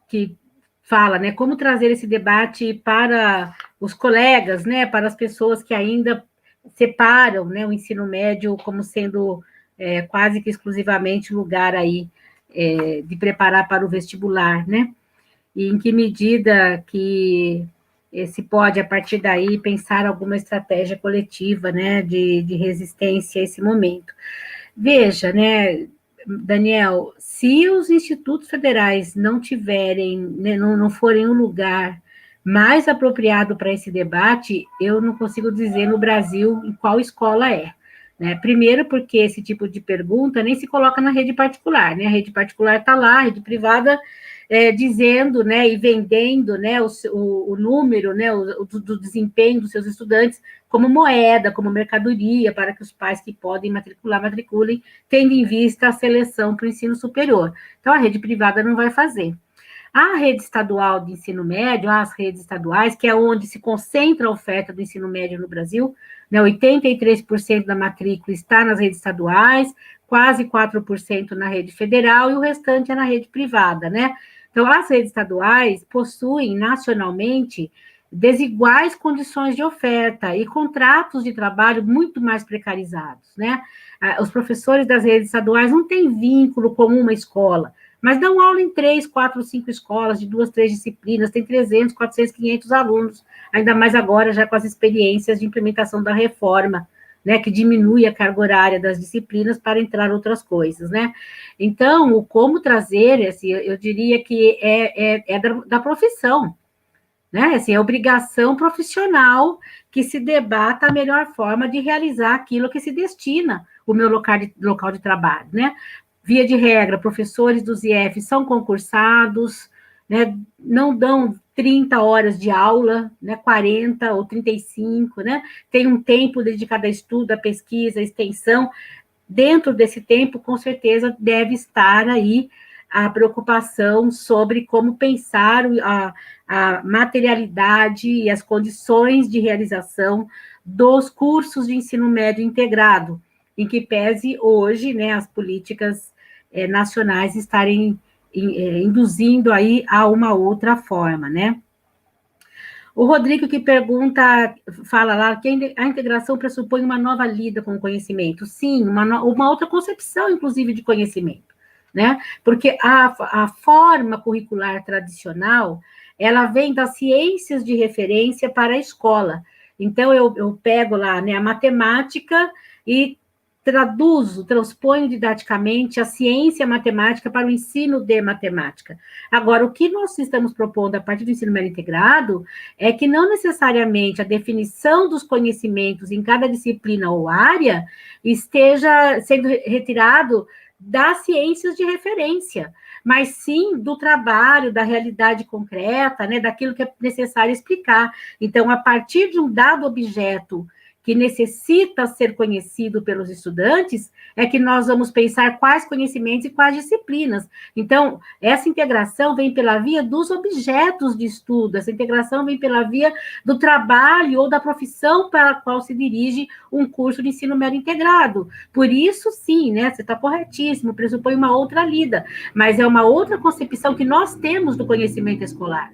que fala, né, como trazer esse debate para os colegas, né, para as pessoas que ainda separam, né, o ensino médio como sendo quase que exclusivamente lugar aí de preparar para o vestibular, né? E em que medida que se pode, a partir daí, pensar alguma estratégia coletiva, né, de resistência a esse momento. Veja, né, Daniel, se os institutos federais não tiverem, né, não forem um lugar mais apropriado para esse debate, eu não consigo dizer no Brasil em qual escola é. Né? Primeiro, porque esse tipo de pergunta nem se coloca na rede particular, né? A rede particular está lá, a rede privada dizendo, né, e vendendo, né, o número, né, do desempenho dos seus estudantes como moeda, como mercadoria, para que os pais que podem matriculem, tendo em vista a seleção para o ensino superior. Então, a rede privada não vai fazer. A rede estadual de ensino médio, as redes estaduais, que é onde se concentra a oferta do ensino médio no Brasil, né, 83% da matrícula está nas redes estaduais, quase 4% na rede federal, e o restante é na rede privada, né? Então, as redes estaduais possuem, nacionalmente, desiguais condições de oferta e contratos de trabalho muito mais precarizados, né? Os professores das redes estaduais não têm vínculo com uma escola, mas dão aula em 3, 4, 5 escolas, de 2, 3 disciplinas, tem 300, 400, 500 alunos, ainda mais agora já com as experiências de implementação da reforma, né, que diminui a carga horária das disciplinas para entrar outras coisas, né? Então, o como trazer, assim, eu diria que é da profissão, né? Assim, é obrigação profissional que se debata a melhor forma de realizar aquilo que se destina o meu local de trabalho, né? Via de regra, professores dos IF são concursados, né, não dão 30 horas de aula, né, 40 ou 35, né, tem um tempo dedicado a estudo, a pesquisa, a extensão. Dentro desse tempo, com certeza, deve estar aí a preocupação sobre como pensar a materialidade e as condições de realização dos cursos de ensino médio integrado, em que pese hoje, né, as políticas nacionais estarem induzindo aí a uma outra forma, né? O Rodrigo que pergunta, fala lá que a integração pressupõe uma nova lida com o conhecimento. Sim, uma outra concepção, inclusive, de conhecimento, né? Porque a forma curricular tradicional, ela vem das ciências de referência para a escola. Então, eu pego lá, né, a matemática e transponho didaticamente a ciência matemática para o ensino de matemática. Agora, o que nós estamos propondo a partir do ensino médio integrado é que não necessariamente a definição dos conhecimentos em cada disciplina ou área esteja sendo retirado das ciências de referência, mas sim do trabalho, da realidade concreta, né, daquilo que é necessário explicar. Então, a partir de um dado objeto que necessita ser conhecido pelos estudantes, é que nós vamos pensar quais conhecimentos e quais disciplinas. Então, essa integração vem pela via dos objetos de estudo, essa integração vem pela via do trabalho ou da profissão para a qual se dirige um curso de ensino médio integrado. Por isso, sim, né, você está corretíssimo, pressupõe uma outra lida, mas é uma outra concepção que nós temos do conhecimento escolar.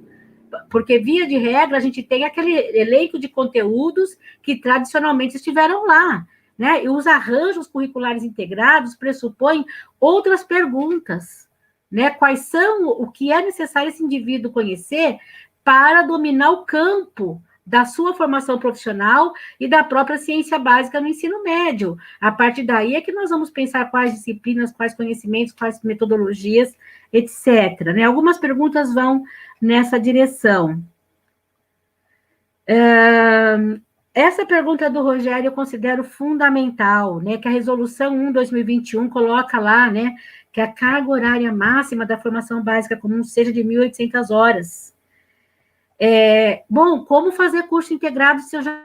Porque, via de regra, a gente tem aquele elenco de conteúdos que tradicionalmente estiveram lá, né? E os arranjos curriculares integrados pressupõem outras perguntas, né? Quais são, o que é necessário esse indivíduo conhecer para dominar o campo da sua formação profissional e da própria ciência básica no ensino médio. A partir daí é que nós vamos pensar quais disciplinas, quais conhecimentos, quais metodologias, etc. Né? Algumas perguntas vão nessa direção. Essa pergunta do Rogério eu considero fundamental, né, que a resolução 1/2021 coloca lá, né, que a carga horária máxima da formação básica comum seja de 1.800 horas. Bom, como fazer curso integrado se eu já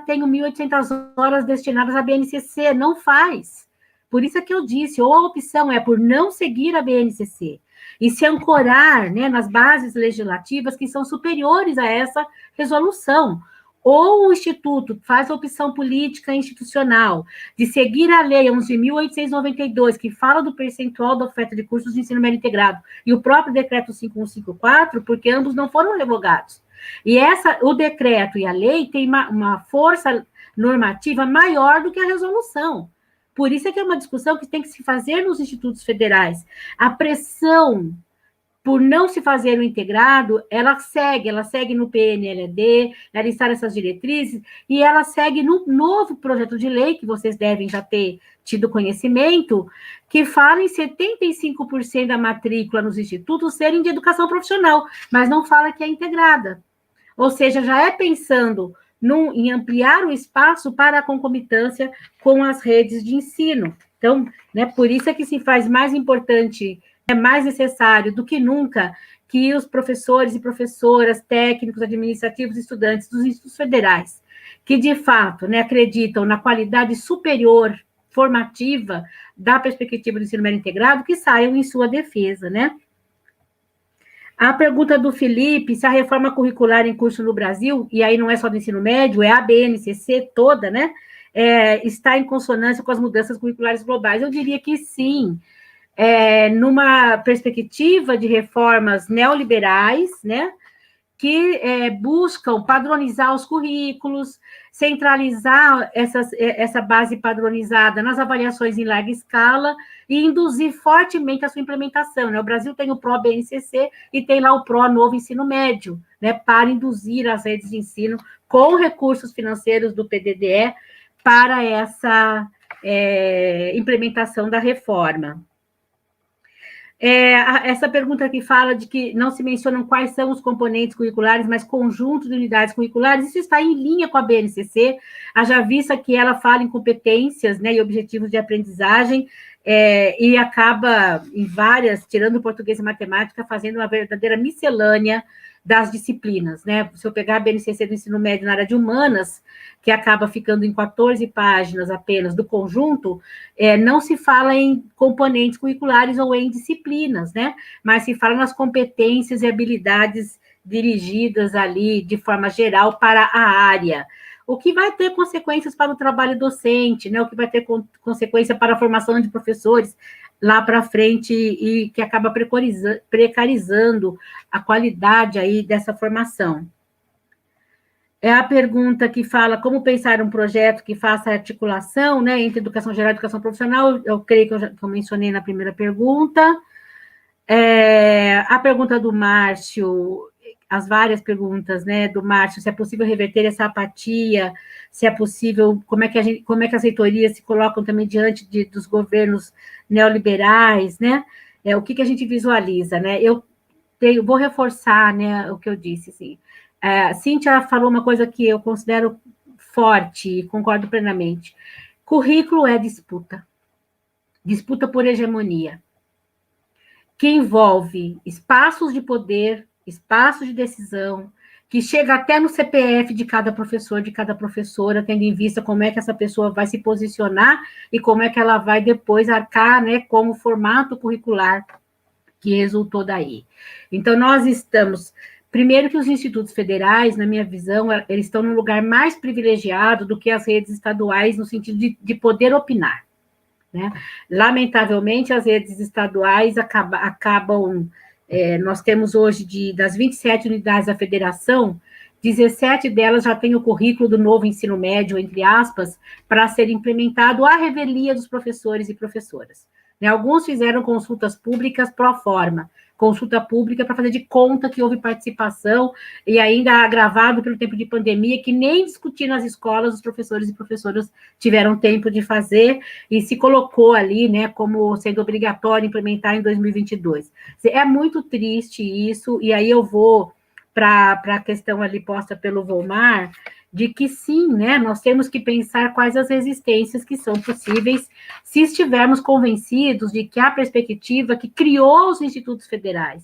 tenho 1.800 horas destinadas à BNCC? Não faz. Por isso é que eu disse, ou a opção é por não seguir a BNCC, e se ancorar, né, nas bases legislativas que são superiores a essa resolução. Ou o Instituto faz a opção política institucional de seguir a Lei 11.892, que fala do percentual da oferta de cursos de ensino médio integrado, e o próprio Decreto 5154, porque ambos não foram revogados. E o decreto e a lei têm uma força normativa maior do que a resolução. Por isso é que é uma discussão que tem que se fazer nos institutos federais. A pressão por não se fazer o integrado, ela segue no PNLD, ela está nessas diretrizes, e ela segue no novo projeto de lei, que vocês devem já ter tido conhecimento, que fala em 75% da matrícula nos institutos serem de educação profissional, mas não fala que é integrada. Ou seja, já é pensando em ampliar o espaço para a concomitância com as redes de ensino. Então, né, por isso é que se faz mais importante, é mais necessário do que nunca que os professores e professoras, técnicos, administrativos, estudantes dos institutos federais, que de fato, né, acreditam na qualidade superior formativa da perspectiva do ensino médio integrado, que saiam em sua defesa, né? A pergunta do Felipe, se a reforma curricular em curso no Brasil, e aí não é só do ensino médio, é a BNCC toda, né, está em consonância com as mudanças curriculares globais. Eu diria que sim, numa perspectiva de reformas neoliberais, né, que buscam padronizar os currículos, centralizar essa base padronizada nas avaliações em larga escala e induzir fortemente a sua implementação. Né? O Brasil tem o PRO-BNCC e tem lá o PRO-Novo Ensino Médio, né, para induzir as redes de ensino com recursos financeiros do PDDE para essa implementação da reforma. Essa pergunta que fala de que não se mencionam quais são os componentes curriculares, mas conjunto de unidades curriculares, isso está em linha com a BNCC, haja vista que ela fala em competências, né, e objetivos de aprendizagem, e acaba, em várias, tirando português e matemática, fazendo uma verdadeira miscelânea das disciplinas, né? Se eu pegar a BNCC do ensino médio na área de humanas, que acaba ficando em 14 páginas apenas do conjunto, não se fala em componentes curriculares ou em disciplinas, né? Mas se fala nas competências e habilidades dirigidas ali de forma geral para a área, o que vai ter consequências para o trabalho docente, né? O que vai ter consequência para a formação de professores lá para frente e que acaba precarizando a qualidade aí dessa formação. É a pergunta que fala como pensar um projeto que faça articulação, né, entre educação geral e educação profissional. Eu creio que eu mencionei na primeira pergunta. A pergunta do Márcio, as várias perguntas, né, do Márcio, se é possível reverter essa apatia, se é possível, como é que as reitorias se colocam também diante dos governos neoliberais, né? O que a gente visualiza, né? Eu vou reforçar, né, o que eu disse, assim. Cíntia falou uma coisa que eu considero forte, e concordo plenamente. Currículo é disputa. Disputa por hegemonia, que envolve espaços de poder, espaços de decisão, que chega até no CPF de cada professor, de cada professora, tendo em vista como é que essa pessoa vai se posicionar e como é que ela vai depois arcar, né, com o formato curricular que resultou daí. Então, nós estamos... Primeiro que os institutos federais, na minha visão, eles estão num lugar mais privilegiado do que as redes estaduais, no sentido de poder opinar, né? Lamentavelmente, as redes estaduais acabam nós temos hoje, das 27 unidades da federação, 17 delas já têm o currículo do novo ensino médio, entre aspas, para ser implementado à revelia dos professores e professoras. Né? Alguns fizeram consultas públicas pro forma, consulta pública para fazer de conta que houve participação, e ainda agravado pelo tempo de pandemia, que nem discutir nas escolas os professores e professoras tiveram tempo de fazer, e se colocou ali, né, como sendo obrigatório implementar em 2022. É muito triste isso, e aí eu vou para a questão ali posta pelo Volmar, de que sim, né, nós temos que pensar quais as resistências que são possíveis se estivermos convencidos de que a perspectiva que criou os institutos federais,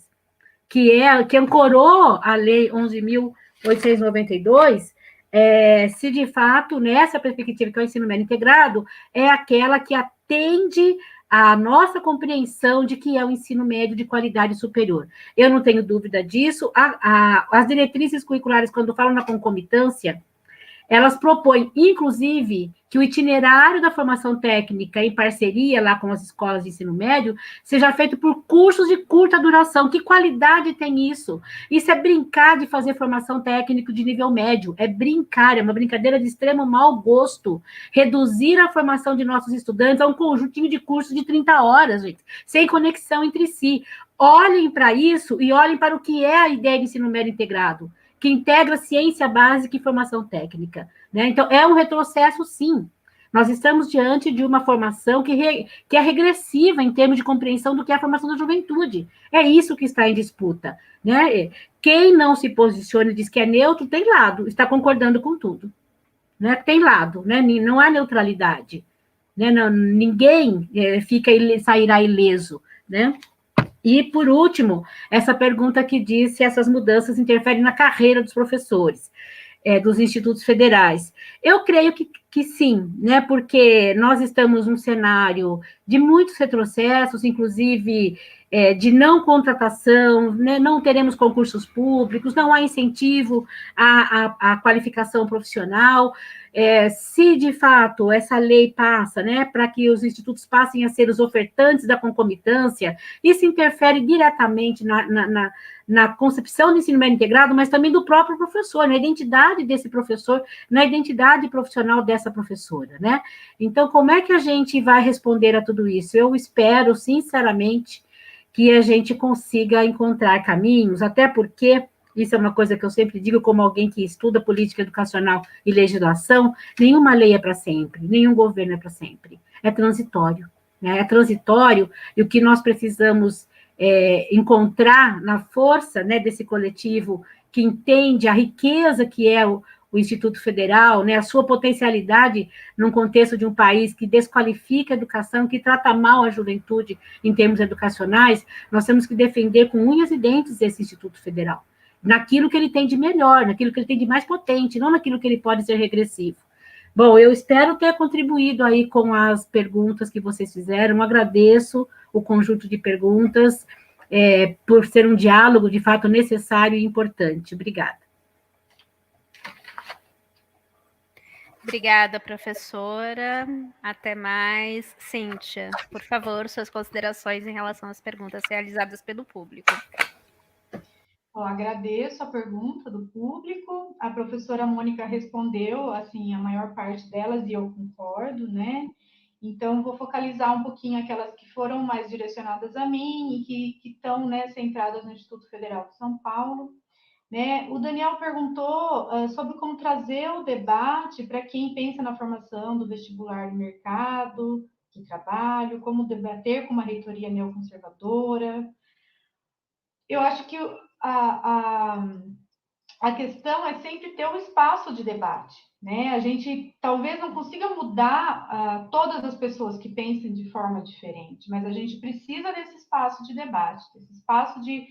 que ancorou a Lei 11.892, se de fato, nessa perspectiva que é o ensino médio integrado, é aquela que atende a nossa compreensão de que é o ensino médio de qualidade superior. Eu não tenho dúvida disso. As diretrizes curriculares, quando falam na concomitância, elas propõem, inclusive, que o itinerário da formação técnica, em parceria lá com as escolas de ensino médio, seja feito por cursos de curta duração. Que qualidade tem isso? Isso é brincar de fazer formação técnica de nível médio. É brincar, é uma brincadeira de extremo mau gosto. Reduzir a formação de nossos estudantes a um conjuntinho de cursos de 30 horas, gente, sem conexão entre si. Olhem para isso e olhem para o que é a ideia de ensino médio integrado, que integra ciência básica e formação técnica, né? Então, é um retrocesso, sim. Nós estamos diante de uma formação que é regressiva em termos de compreensão do que é a formação da juventude. É isso que está em disputa, né? Quem não se posiciona e diz que é neutro, tem lado, está concordando com tudo, né? Tem lado, né? Não há neutralidade, né? Não, ninguém sairá ileso, né? E, por último, essa pergunta que diz se essas mudanças interferem na carreira dos professores, dos institutos federais. Eu creio que sim, né? Porque nós estamos num cenário de muitos retrocessos, inclusive de não contratação, né? Não teremos concursos públicos, não há incentivo à qualificação profissional. Se de fato essa lei passa, né, para que os institutos passem a ser os ofertantes da concomitância, isso interfere diretamente na concepção do ensino médio integrado, mas também do próprio professor, na identidade desse professor, na identidade profissional dessa professora, né? Então, como é que a gente vai responder a tudo isso? Eu espero, sinceramente, que a gente consiga encontrar caminhos, até porque isso é uma coisa que eu sempre digo como alguém que estuda política educacional e legislação, nenhuma lei é para sempre, nenhum governo é para sempre, é transitório, né? É transitório, e o que nós precisamos encontrar na força, né, desse coletivo que entende a riqueza que é o Instituto Federal, né, a sua potencialidade num contexto de um país que desqualifica a educação, que trata mal a juventude em termos educacionais, nós temos que defender com unhas e dentes esse Instituto Federal, naquilo que ele tem de melhor, naquilo que ele tem de mais potente, não naquilo que ele pode ser regressivo. Bom, eu espero ter contribuído aí com as perguntas que vocês fizeram, agradeço o conjunto de perguntas, por ser um diálogo de fato necessário e importante. Obrigada. Obrigada, professora. Até mais. Cíntia, por favor, suas considerações em relação às perguntas realizadas pelo público. Bom, agradeço a pergunta do público. A professora Mônica respondeu, assim, a maior parte delas, e eu concordo, né? Então, vou focalizar um pouquinho aquelas que foram mais direcionadas a mim e que estão, né, centradas no Instituto Federal de São Paulo. Né? O Daniel perguntou sobre como trazer o debate para quem pensa na formação do vestibular de mercado, de trabalho, como debater com uma reitoria neoconservadora. Eu acho que a questão é sempre ter um espaço de debate. Né? A gente talvez não consiga mudar todas as pessoas que pensem de forma diferente, mas a gente precisa desse espaço de debate, desse espaço de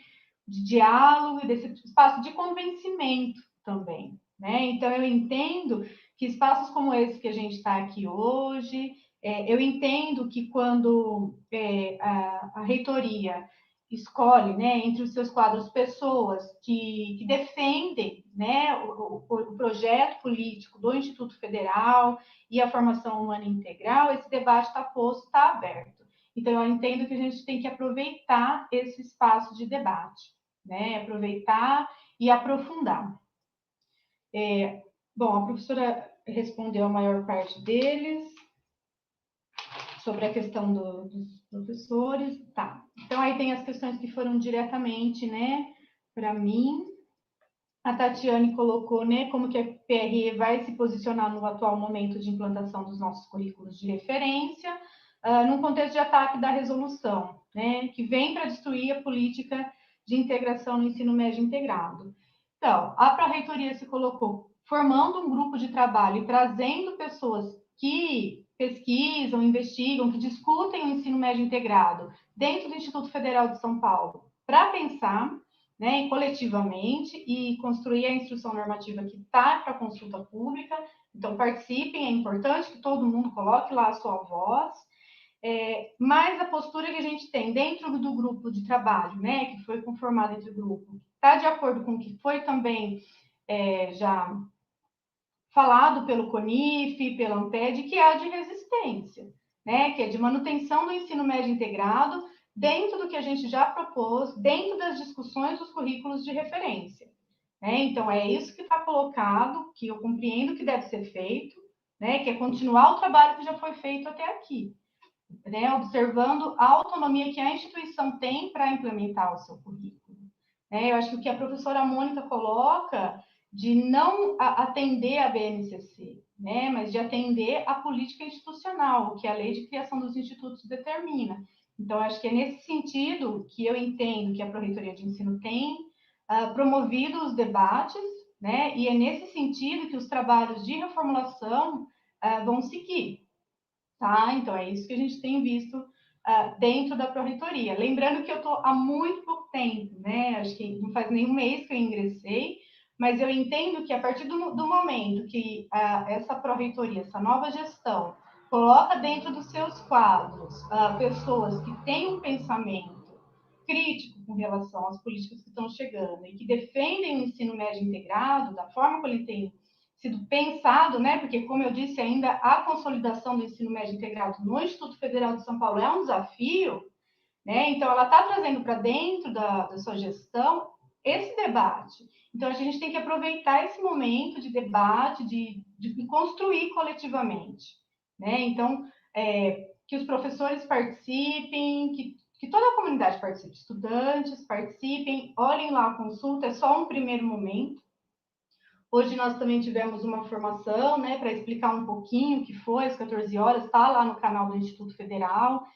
diálogo e desse espaço de convencimento também. Né? Então, eu entendo que espaços como esse que a gente está aqui hoje, eu entendo que quando a reitoria escolhe, né, entre os seus quadros pessoas que defendem, né, o projeto político do Instituto Federal e a formação humana integral, esse debate está posto, está aberto. Então, eu entendo que a gente tem que aproveitar esse espaço de debate, né, aproveitar e aprofundar. Bom, a professora respondeu a maior parte deles sobre a questão dos professores, tá. Então, aí tem as questões que foram diretamente, né, para mim. A Tatiane colocou, né, como que a PRE vai se posicionar no atual momento de implantação dos nossos currículos de referência, num contexto de ataque da resolução, né, que vem para destruir a política de integração no ensino médio integrado. Então, a Pró-Reitoria se colocou formando um grupo de trabalho e trazendo pessoas que pesquisam, investigam, que discutem o ensino médio integrado dentro do Instituto Federal de São Paulo, para pensar, né, coletivamente e construir a instrução normativa que está para consulta pública. Então, participem, é importante que todo mundo coloque lá a sua voz. Mas a postura que a gente tem dentro do grupo de trabalho, né, que foi conformado entre o grupo, está de acordo com o que foi também já falado pelo CONIF, pela ANTED, que é a de resistência, né, que é de manutenção do ensino médio integrado dentro do que a gente já propôs, dentro das discussões dos currículos de referência. Né? Então, é isso que está colocado, que eu compreendo que deve ser feito, né, que é continuar o trabalho que já foi feito até aqui. Né, observando a autonomia que a instituição tem para implementar o seu currículo. Eu acho que o que a professora Mônica coloca de não atender a BNCC, né, mas de atender a política institucional, o que a lei de criação dos institutos determina. Então, acho que é nesse sentido que eu entendo que a Pró-Reitoria de Ensino tem promovido os debates, né, e é nesse sentido que os trabalhos de reformulação vão seguir. Tá? Então, é isso que a gente tem visto dentro da Pró-Reitoria. Lembrando que eu estou há muito pouco tempo, né? Acho que não faz nem um mês que eu ingressei, mas eu entendo que a partir do momento que essa Pró-Reitoria, essa nova gestão, coloca dentro dos seus quadros pessoas que têm um pensamento crítico com relação às políticas que estão chegando e que defendem o ensino médio integrado da forma como ele tem sido pensado, né? Porque, como eu disse, ainda a consolidação do ensino médio integrado no Instituto Federal de São Paulo é um desafio, né? Então, ela está trazendo para dentro da sua gestão esse debate. Então, a gente tem que aproveitar esse momento de debate, de construir coletivamente, né? Então, que os professores participem, que toda a comunidade participe, estudantes participem, olhem lá a consulta, é só um primeiro momento. Hoje nós também tivemos uma formação, né, para explicar um pouquinho o que foi, às 14 horas, está lá no canal do Instituto Federal.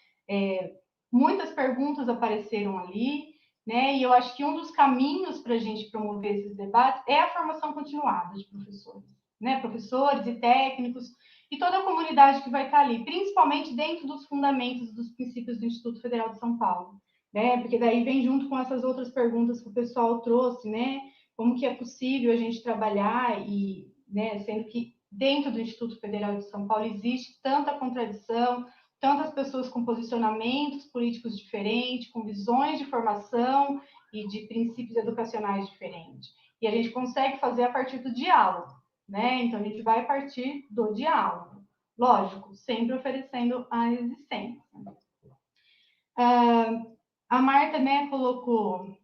Muitas perguntas apareceram ali, né? E eu acho que um dos caminhos para a gente promover esses debates é a formação continuada de professores, né? Professores e técnicos e toda a comunidade que vai estar ali, principalmente dentro dos fundamentos dos princípios do Instituto Federal de São Paulo, né? Porque daí vem junto com essas outras perguntas que o pessoal trouxe, né? Como que é possível a gente trabalhar e, né, sendo que dentro do Instituto Federal de São Paulo existe tanta contradição, tantas pessoas com posicionamentos políticos diferentes, com visões de formação e de princípios educacionais diferentes. E a gente consegue fazer a partir do diálogo, né? Então, a gente vai partir do diálogo. Lógico, sempre oferecendo a existência. A Marta, né, colocou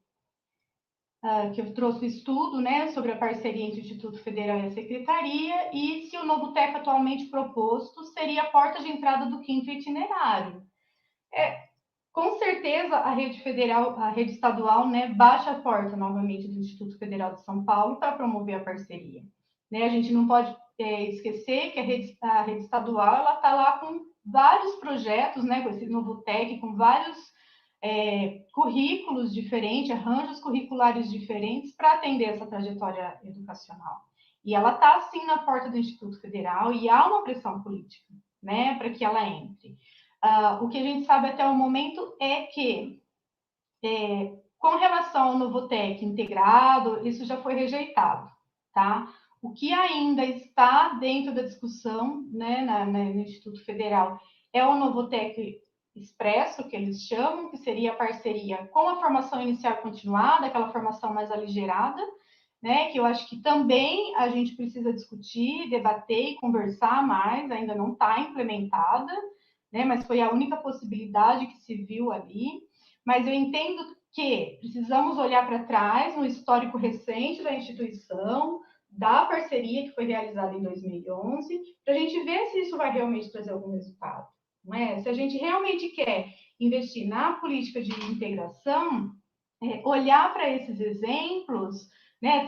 que eu trouxe o estudo, né, sobre a parceria entre o Instituto Federal e a Secretaria, e se o novo TEC atualmente proposto seria a porta de entrada do 5º itinerário. Com certeza, a rede federal, a rede estadual, né, baixa a porta novamente do Instituto Federal de São Paulo para promover a parceria. Né, a gente não pode esquecer que a rede estadual ela está lá com vários projetos, né, com esse novo TEC, com vários currículos diferentes, arranjos curriculares diferentes para atender essa trajetória educacional. E ela está, sim, na porta do Instituto Federal e há uma pressão política, né, para que ela entre. O que a gente sabe até o momento é que, com relação ao novo TEC integrado, isso já foi rejeitado, tá? O que ainda está dentro da discussão, né, no Instituto Federal é o novo TEC expresso, que eles chamam, que seria a parceria com a formação inicial continuada, aquela formação mais aligerada, né, que eu acho que também a gente precisa discutir, debater e conversar mais, ainda não está implementada, né, mas foi a única possibilidade que se viu ali. Mas eu entendo que precisamos olhar para trás no histórico recente da instituição, da parceria que foi realizada em 2011, para a gente ver se isso vai realmente trazer algum resultado. Não é? Se a gente realmente quer investir na política de integração, olhar para esses exemplos, né?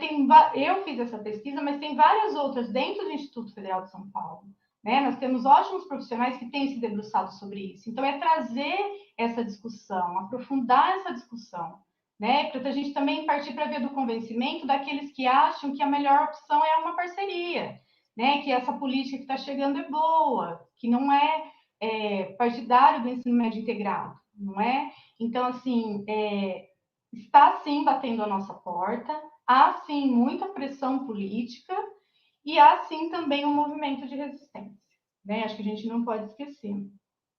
Eu fiz essa pesquisa, mas tem várias outras dentro do Instituto Federal de São Paulo. Né? Nós temos ótimos profissionais que têm se debruçado sobre isso. Então, é trazer essa discussão, aprofundar essa discussão, né? Para a gente também partir para ver do convencimento daqueles que acham que a melhor opção é uma parceria, né? Que essa política que está chegando é boa, que não é partidário do ensino médio integrado, não é? Então, assim, está sim batendo a nossa porta, há sim muita pressão política e há sim também um movimento de resistência, né? Acho que a gente não pode esquecer.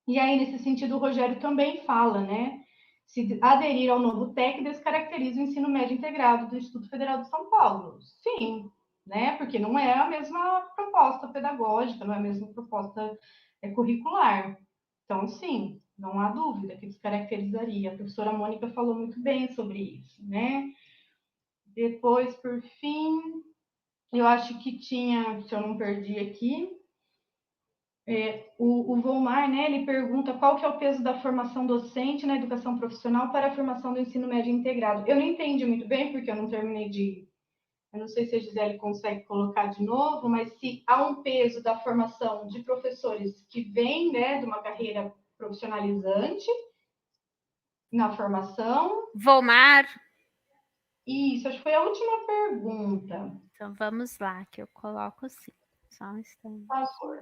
E aí, nesse sentido, o Rogério também fala, né? Se aderir ao novo TEC descaracteriza o ensino médio integrado do Instituto Federal de São Paulo. Sim, né? Porque não é a mesma proposta pedagógica, não é a mesma proposta curricular. Então, sim, não há dúvida que descaracterizaria. A professora Mônica falou muito bem sobre isso, né? Depois, por fim, eu acho que tinha, se eu não perdi aqui, o Volmar, né, ele pergunta qual que é o peso da formação docente na educação profissional para a formação do ensino médio integrado. Eu não entendi muito bem, porque eu não terminei de... Eu não sei se a Gisele consegue colocar de novo, mas se há um peso da formação de professores que vem, né, de uma carreira profissionalizante na formação. Volmar. Isso, acho que foi a última pergunta. Então, vamos lá, que eu coloco sim. Só um instante. Por favor.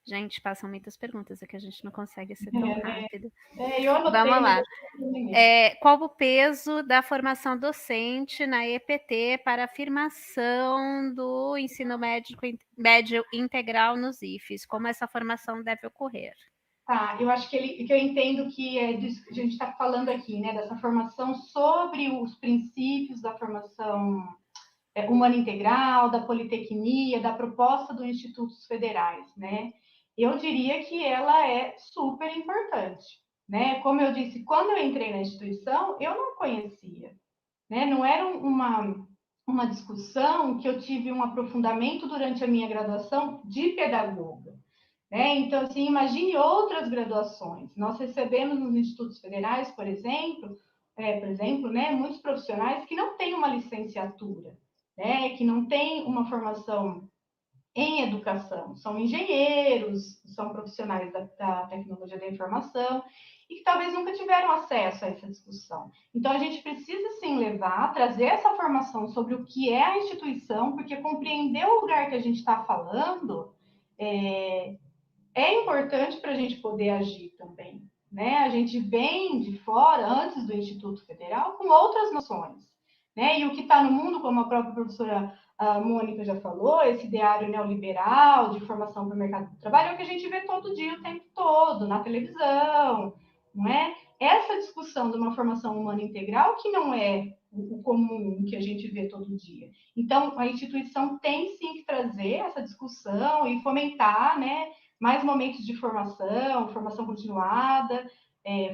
Gente, passam muitas perguntas, é que a gente não consegue ser tão rápido. Eu anotei, vamos lá. Qual o peso da formação docente na EPT para a afirmação do ensino médio integral nos IFES? Como essa formação deve ocorrer? Tá, eu acho que eu entendo que a gente está falando aqui, né, dessa formação sobre os princípios da formação humana integral, da politecnia, da proposta dos institutos federais, né? Eu diria que ela é super importante, né? Como eu disse, quando eu entrei na instituição, eu não conhecia, né? Não era uma discussão que eu tive um aprofundamento durante a minha graduação de pedagoga. Né? Então, assim, imagine outras graduações. Nós recebemos nos institutos federais, por exemplo, né, muitos profissionais que não têm uma licenciatura, né, que não têm uma formação em educação. São engenheiros, são profissionais da tecnologia da informação e que talvez nunca tiveram acesso a essa discussão. Então, a gente precisa, sim, trazer essa formação sobre o que é a instituição, porque compreender o lugar que a gente está falando é importante para a gente poder agir também. Né? A gente vem de fora, antes do Instituto Federal, com outras noções. Né? E o que está no mundo, como a própria professora Mônica já falou, esse ideário neoliberal de formação para o mercado do trabalho é o que a gente vê todo dia, o tempo todo, na televisão. Não é? Essa discussão de uma formação humana integral que não é o comum que a gente vê todo dia. Então, a instituição tem sim que trazer essa discussão e fomentar, né, mais momentos de formação continuada,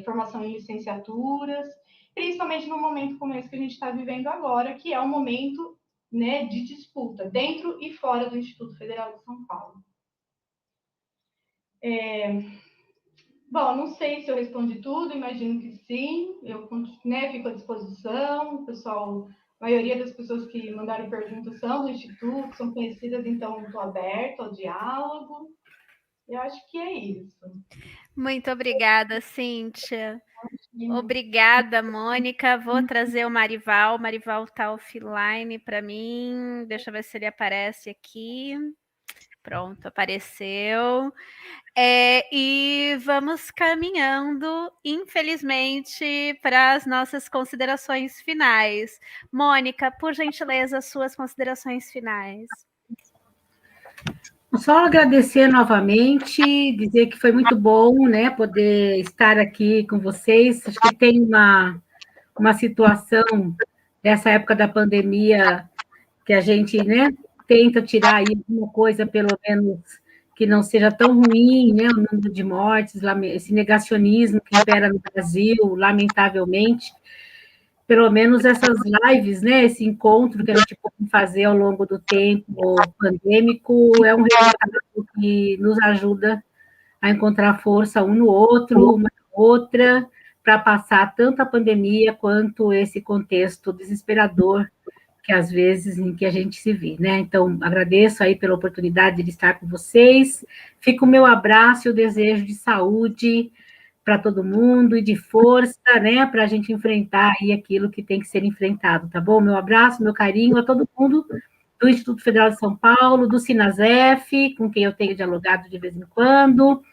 formação em licenciaturas, principalmente num momento como esse que a gente está vivendo agora, que é um momento, né, de disputa, dentro e fora do Instituto Federal de São Paulo. Bom, não sei se eu respondi tudo, imagino que sim, eu, né, fico à disposição, o pessoal, a maioria das pessoas que mandaram perguntas são do Instituto, são conhecidas, então estou aberto ao diálogo. Eu acho que é isso. Muito obrigada, Cíntia. Obrigada, Mônica. Vou trazer o Marival. O Marival está offline para mim. Deixa eu ver se ele aparece aqui. Pronto, apareceu. E vamos caminhando, infelizmente, para as nossas considerações finais. Mônica, por gentileza, suas considerações finais. Só agradecer novamente, dizer que foi muito bom, né, poder estar aqui com vocês. Acho que tem uma situação dessa época da pandemia que a gente, né, tenta tirar aí alguma coisa, pelo menos, que não seja tão ruim, né, o número de mortes, esse negacionismo que impera no Brasil, lamentavelmente. Pelo menos essas lives, né, esse encontro que a gente pode fazer ao longo do tempo pandêmico é um resultado que nos ajuda a encontrar força um no outro, uma na outra, para passar tanto a pandemia quanto esse contexto desesperador que às vezes em que a gente se vê, né? Então, agradeço aí pela oportunidade de estar com vocês. Fica o meu abraço e o desejo de saúde para todo mundo e de força, né, para a gente enfrentar aí aquilo que tem que ser enfrentado, tá bom? Meu abraço, meu carinho a todo mundo do Instituto Federal de São Paulo, do Sinasef, com quem eu tenho dialogado de vez em quando,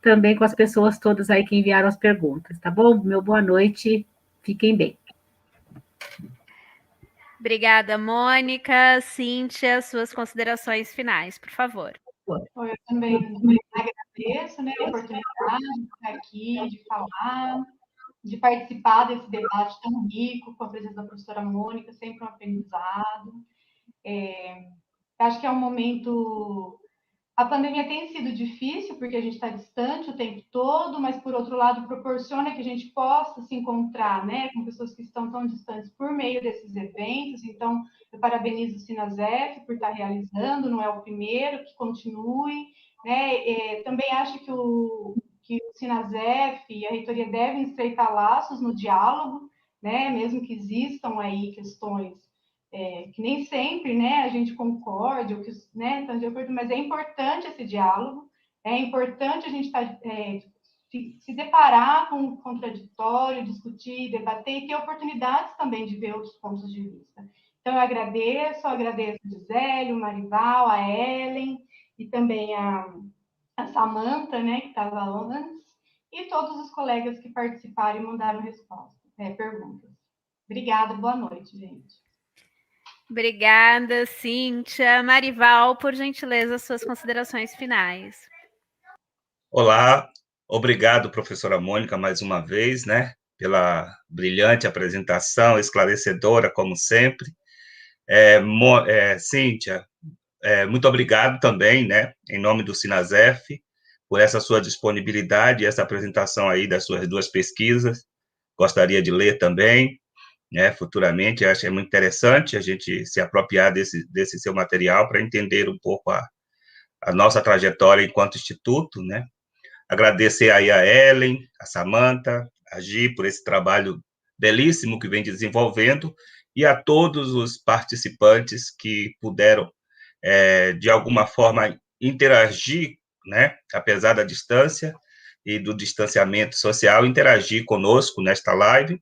também com as pessoas todas aí que enviaram as perguntas, tá bom? Meu boa noite, fiquem bem. Obrigada, Mônica. Cíntia, suas considerações finais, por favor. Eu também agradeço, né, a oportunidade de estar aqui, de falar, de participar desse debate tão rico com a presença da professora Mônica, sempre um aprendizado. Acho que é um momento... A pandemia tem sido difícil, porque a gente está distante o tempo todo, mas, por outro lado, proporciona que a gente possa se encontrar, né, com pessoas que estão tão distantes por meio desses eventos. Então, eu parabenizo o Sinasef por estar realizando, não é o primeiro, que continue. Né? Também acho que o Sinasef e a reitoria devem estreitar laços no diálogo, né, mesmo que existam aí questões que nem sempre, né, a gente concorde, ou que, né, estão de acordo, mas é importante esse diálogo, é importante a gente se deparar com o contraditório, discutir, debater e ter oportunidades também de ver outros pontos de vista. Então, eu agradeço a Gisele, o Marival, a Ellen e também a Samantha, né, que estava antes, e todos os colegas que participaram e mandaram perguntas. Obrigada, boa noite, gente. Obrigada, Cíntia. Marival, por gentileza, suas considerações finais. Olá, obrigado, professora Mônica, mais uma vez, né, pela brilhante apresentação, esclarecedora, como sempre. Cíntia, muito obrigado também, né, em nome do Sinasef, por essa sua disponibilidade, essa apresentação aí das suas duas pesquisas. Gostaria de ler também, né, futuramente. Acho que é muito interessante a gente se apropriar desse seu material para entender um pouco a nossa trajetória enquanto instituto, né. Agradecer aí a Ellen, a Samantha, a Gi, por esse trabalho belíssimo que vem desenvolvendo, e a todos os participantes que puderam de alguma forma, interagir, né, apesar da distância e do distanciamento social, interagir conosco nesta live.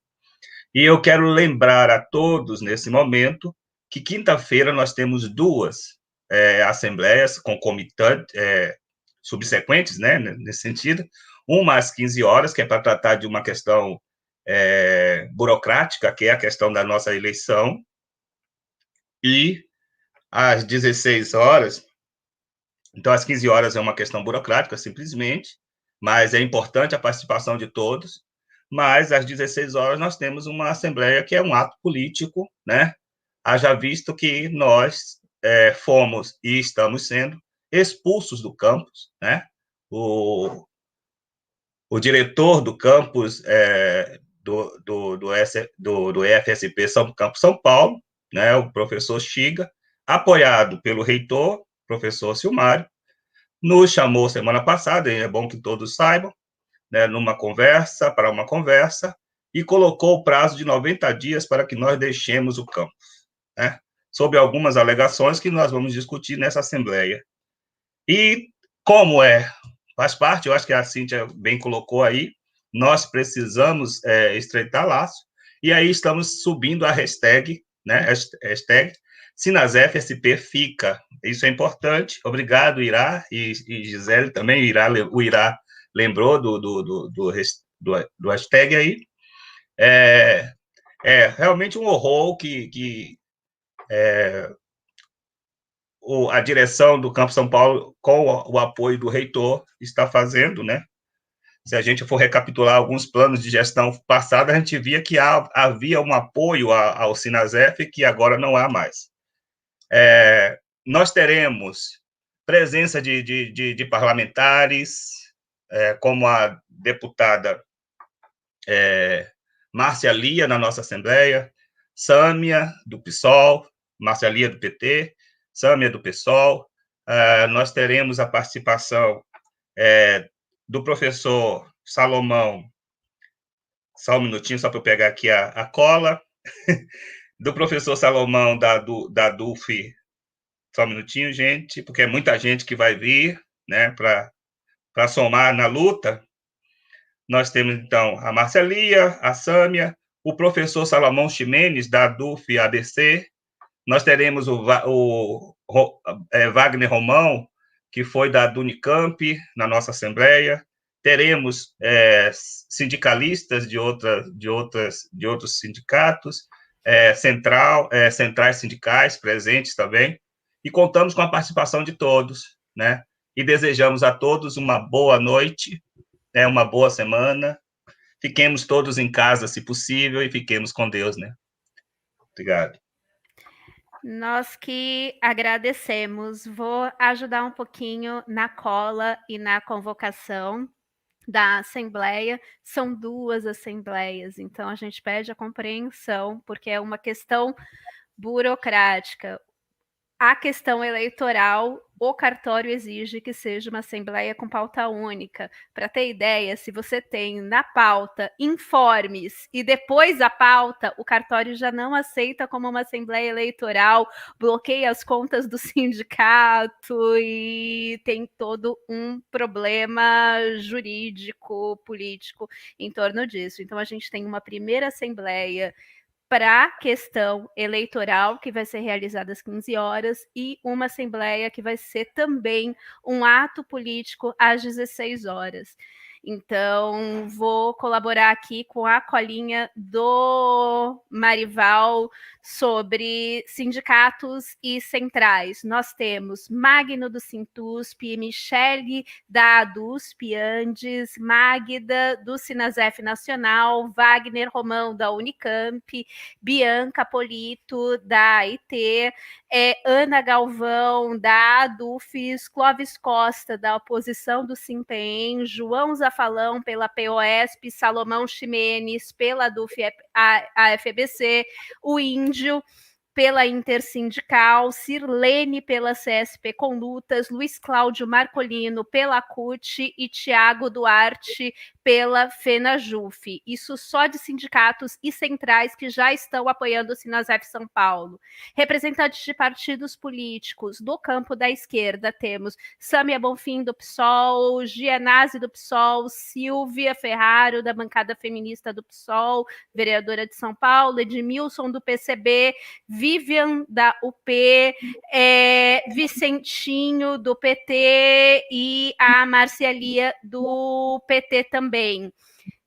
E eu quero lembrar a todos, nesse momento, que quinta-feira nós temos duas assembleias concomitantes, subsequentes, né, nesse sentido, uma às 15 horas, que é para tratar de uma questão burocrática, que é a questão da nossa eleição, e às 16 horas, então às 15 horas é uma questão burocrática, simplesmente, mas é importante a participação de todos, mas às 16 horas nós temos uma assembleia que é um ato político, né? Haja visto que nós fomos e estamos sendo expulsos do campus, né? O diretor do campus do EFSP Campus São Paulo, né, o professor Xiga, apoiado pelo reitor, professor Silmário, nos chamou semana passada, e é bom que todos saibam, né, para uma conversa, e colocou o prazo de 90 dias para que nós deixemos o campus, né, sob algumas alegações que nós vamos discutir nessa assembleia. E como faz parte, eu acho que a Cíntia bem colocou aí, nós precisamos estreitar laço, e aí estamos subindo a hashtag, né, hashtag SinasFSP fica. Isso é importante. Obrigado, Irá, e Gisele também. O Irá lembrou do hashtag aí. É realmente um horror que a direção do Campus São Paulo, com o apoio do reitor, está fazendo, né? Se a gente for recapitular alguns planos de gestão passados, a gente via que havia um apoio ao Sinasef que agora não há mais. Nós teremos presença de parlamentares, como a deputada Márcia Lia, na nossa Assembleia, Sâmia, do PSOL, Márcia Lia, do PT, Sâmia, do PSOL. Nós teremos a participação do professor Salomão, só um minutinho, só para eu pegar aqui a cola, do professor Salomão, da DUF, só um minutinho, gente, porque é muita gente que vai vir, né, para somar na luta. Nós temos, então, a Marcelia, a Sâmia, o professor Salomão Ximenes, da DUF ABC. Nós teremos o Wagner Romão, que foi da Unicamp, na nossa Assembleia. Teremos sindicalistas de outros sindicatos, centrais sindicais presentes também, e contamos com a participação de todos, né? E desejamos a todos uma boa noite, uma boa semana. Fiquemos todos em casa, se possível, e fiquemos com Deus, né? Obrigado. Nós que agradecemos. Vou ajudar um pouquinho na cola e na convocação da Assembleia. São duas assembleias, então a gente pede a compreensão, porque é uma questão burocrática. A questão eleitoral, o cartório exige que seja uma assembleia com pauta única. Para ter ideia, se você tem na pauta informes e depois a pauta, o cartório já não aceita como uma assembleia eleitoral, bloqueia as contas do sindicato e tem todo um problema jurídico, político em torno disso. Então, a gente tem uma primeira assembleia para a questão eleitoral, que vai ser realizada às 15 horas, e uma assembleia que vai ser também um ato político às 16 horas. Então, vou colaborar aqui com a colinha do Marival sobre sindicatos e centrais. Nós temos Magno do Sintusp, Michele da ADUSP Andes, Magda do Sinasef Nacional, Wagner Romão da Unicamp, Bianca Polito da AIT, Ana Galvão da ADUFES, Clóvis Costa da oposição do Simpem, João Zafalão pela POSP, Salomão Ximenes pela AFBC, o Índio pela Intersindical, Sirlene pela CSP com Lutas, Luiz Cláudio Marcolino pela CUT e Tiago Duarte pela FenaJuF. Isso só de sindicatos e centrais que já estão apoiando o Sinasef São Paulo. Representantes de partidos políticos do campo da esquerda, temos Sâmia Bonfim, do PSOL, Gianazzi, do PSOL, Silvia Ferraro, da bancada feminista do PSOL, vereadora de São Paulo, Edmilson, do PCB, Vivian, da UP, Vicentinho, do PT, e a Marcialia, do PT também.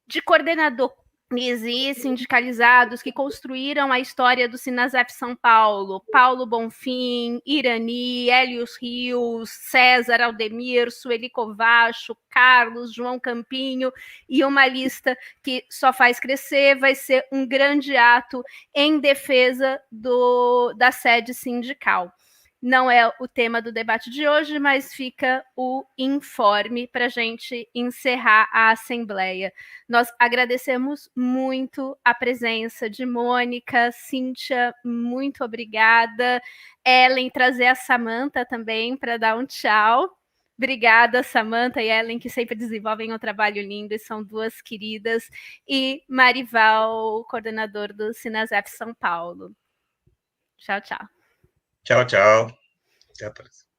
De coordenadores e sindicalizados que construíram a história do Sinasef São Paulo: Paulo Bonfim, Irani, Hélios Rios, César Aldemir, Sueli Covacho, Carlos, João Campinho, e uma lista que só faz crescer. Vai ser um grande ato em defesa da sede sindical. Não é o tema do debate de hoje, mas fica o informe para a gente encerrar a Assembleia. Nós agradecemos muito a presença de Mônica, Cíntia, muito obrigada. Ellen, trazer a Samantha também para dar um tchau. Obrigada, Samantha e Ellen, que sempre desenvolvem um trabalho lindo e são duas queridas. E Marival, coordenador do Sinasef São Paulo. Tchau, tchau. Tchau, tchau. Até a próxima.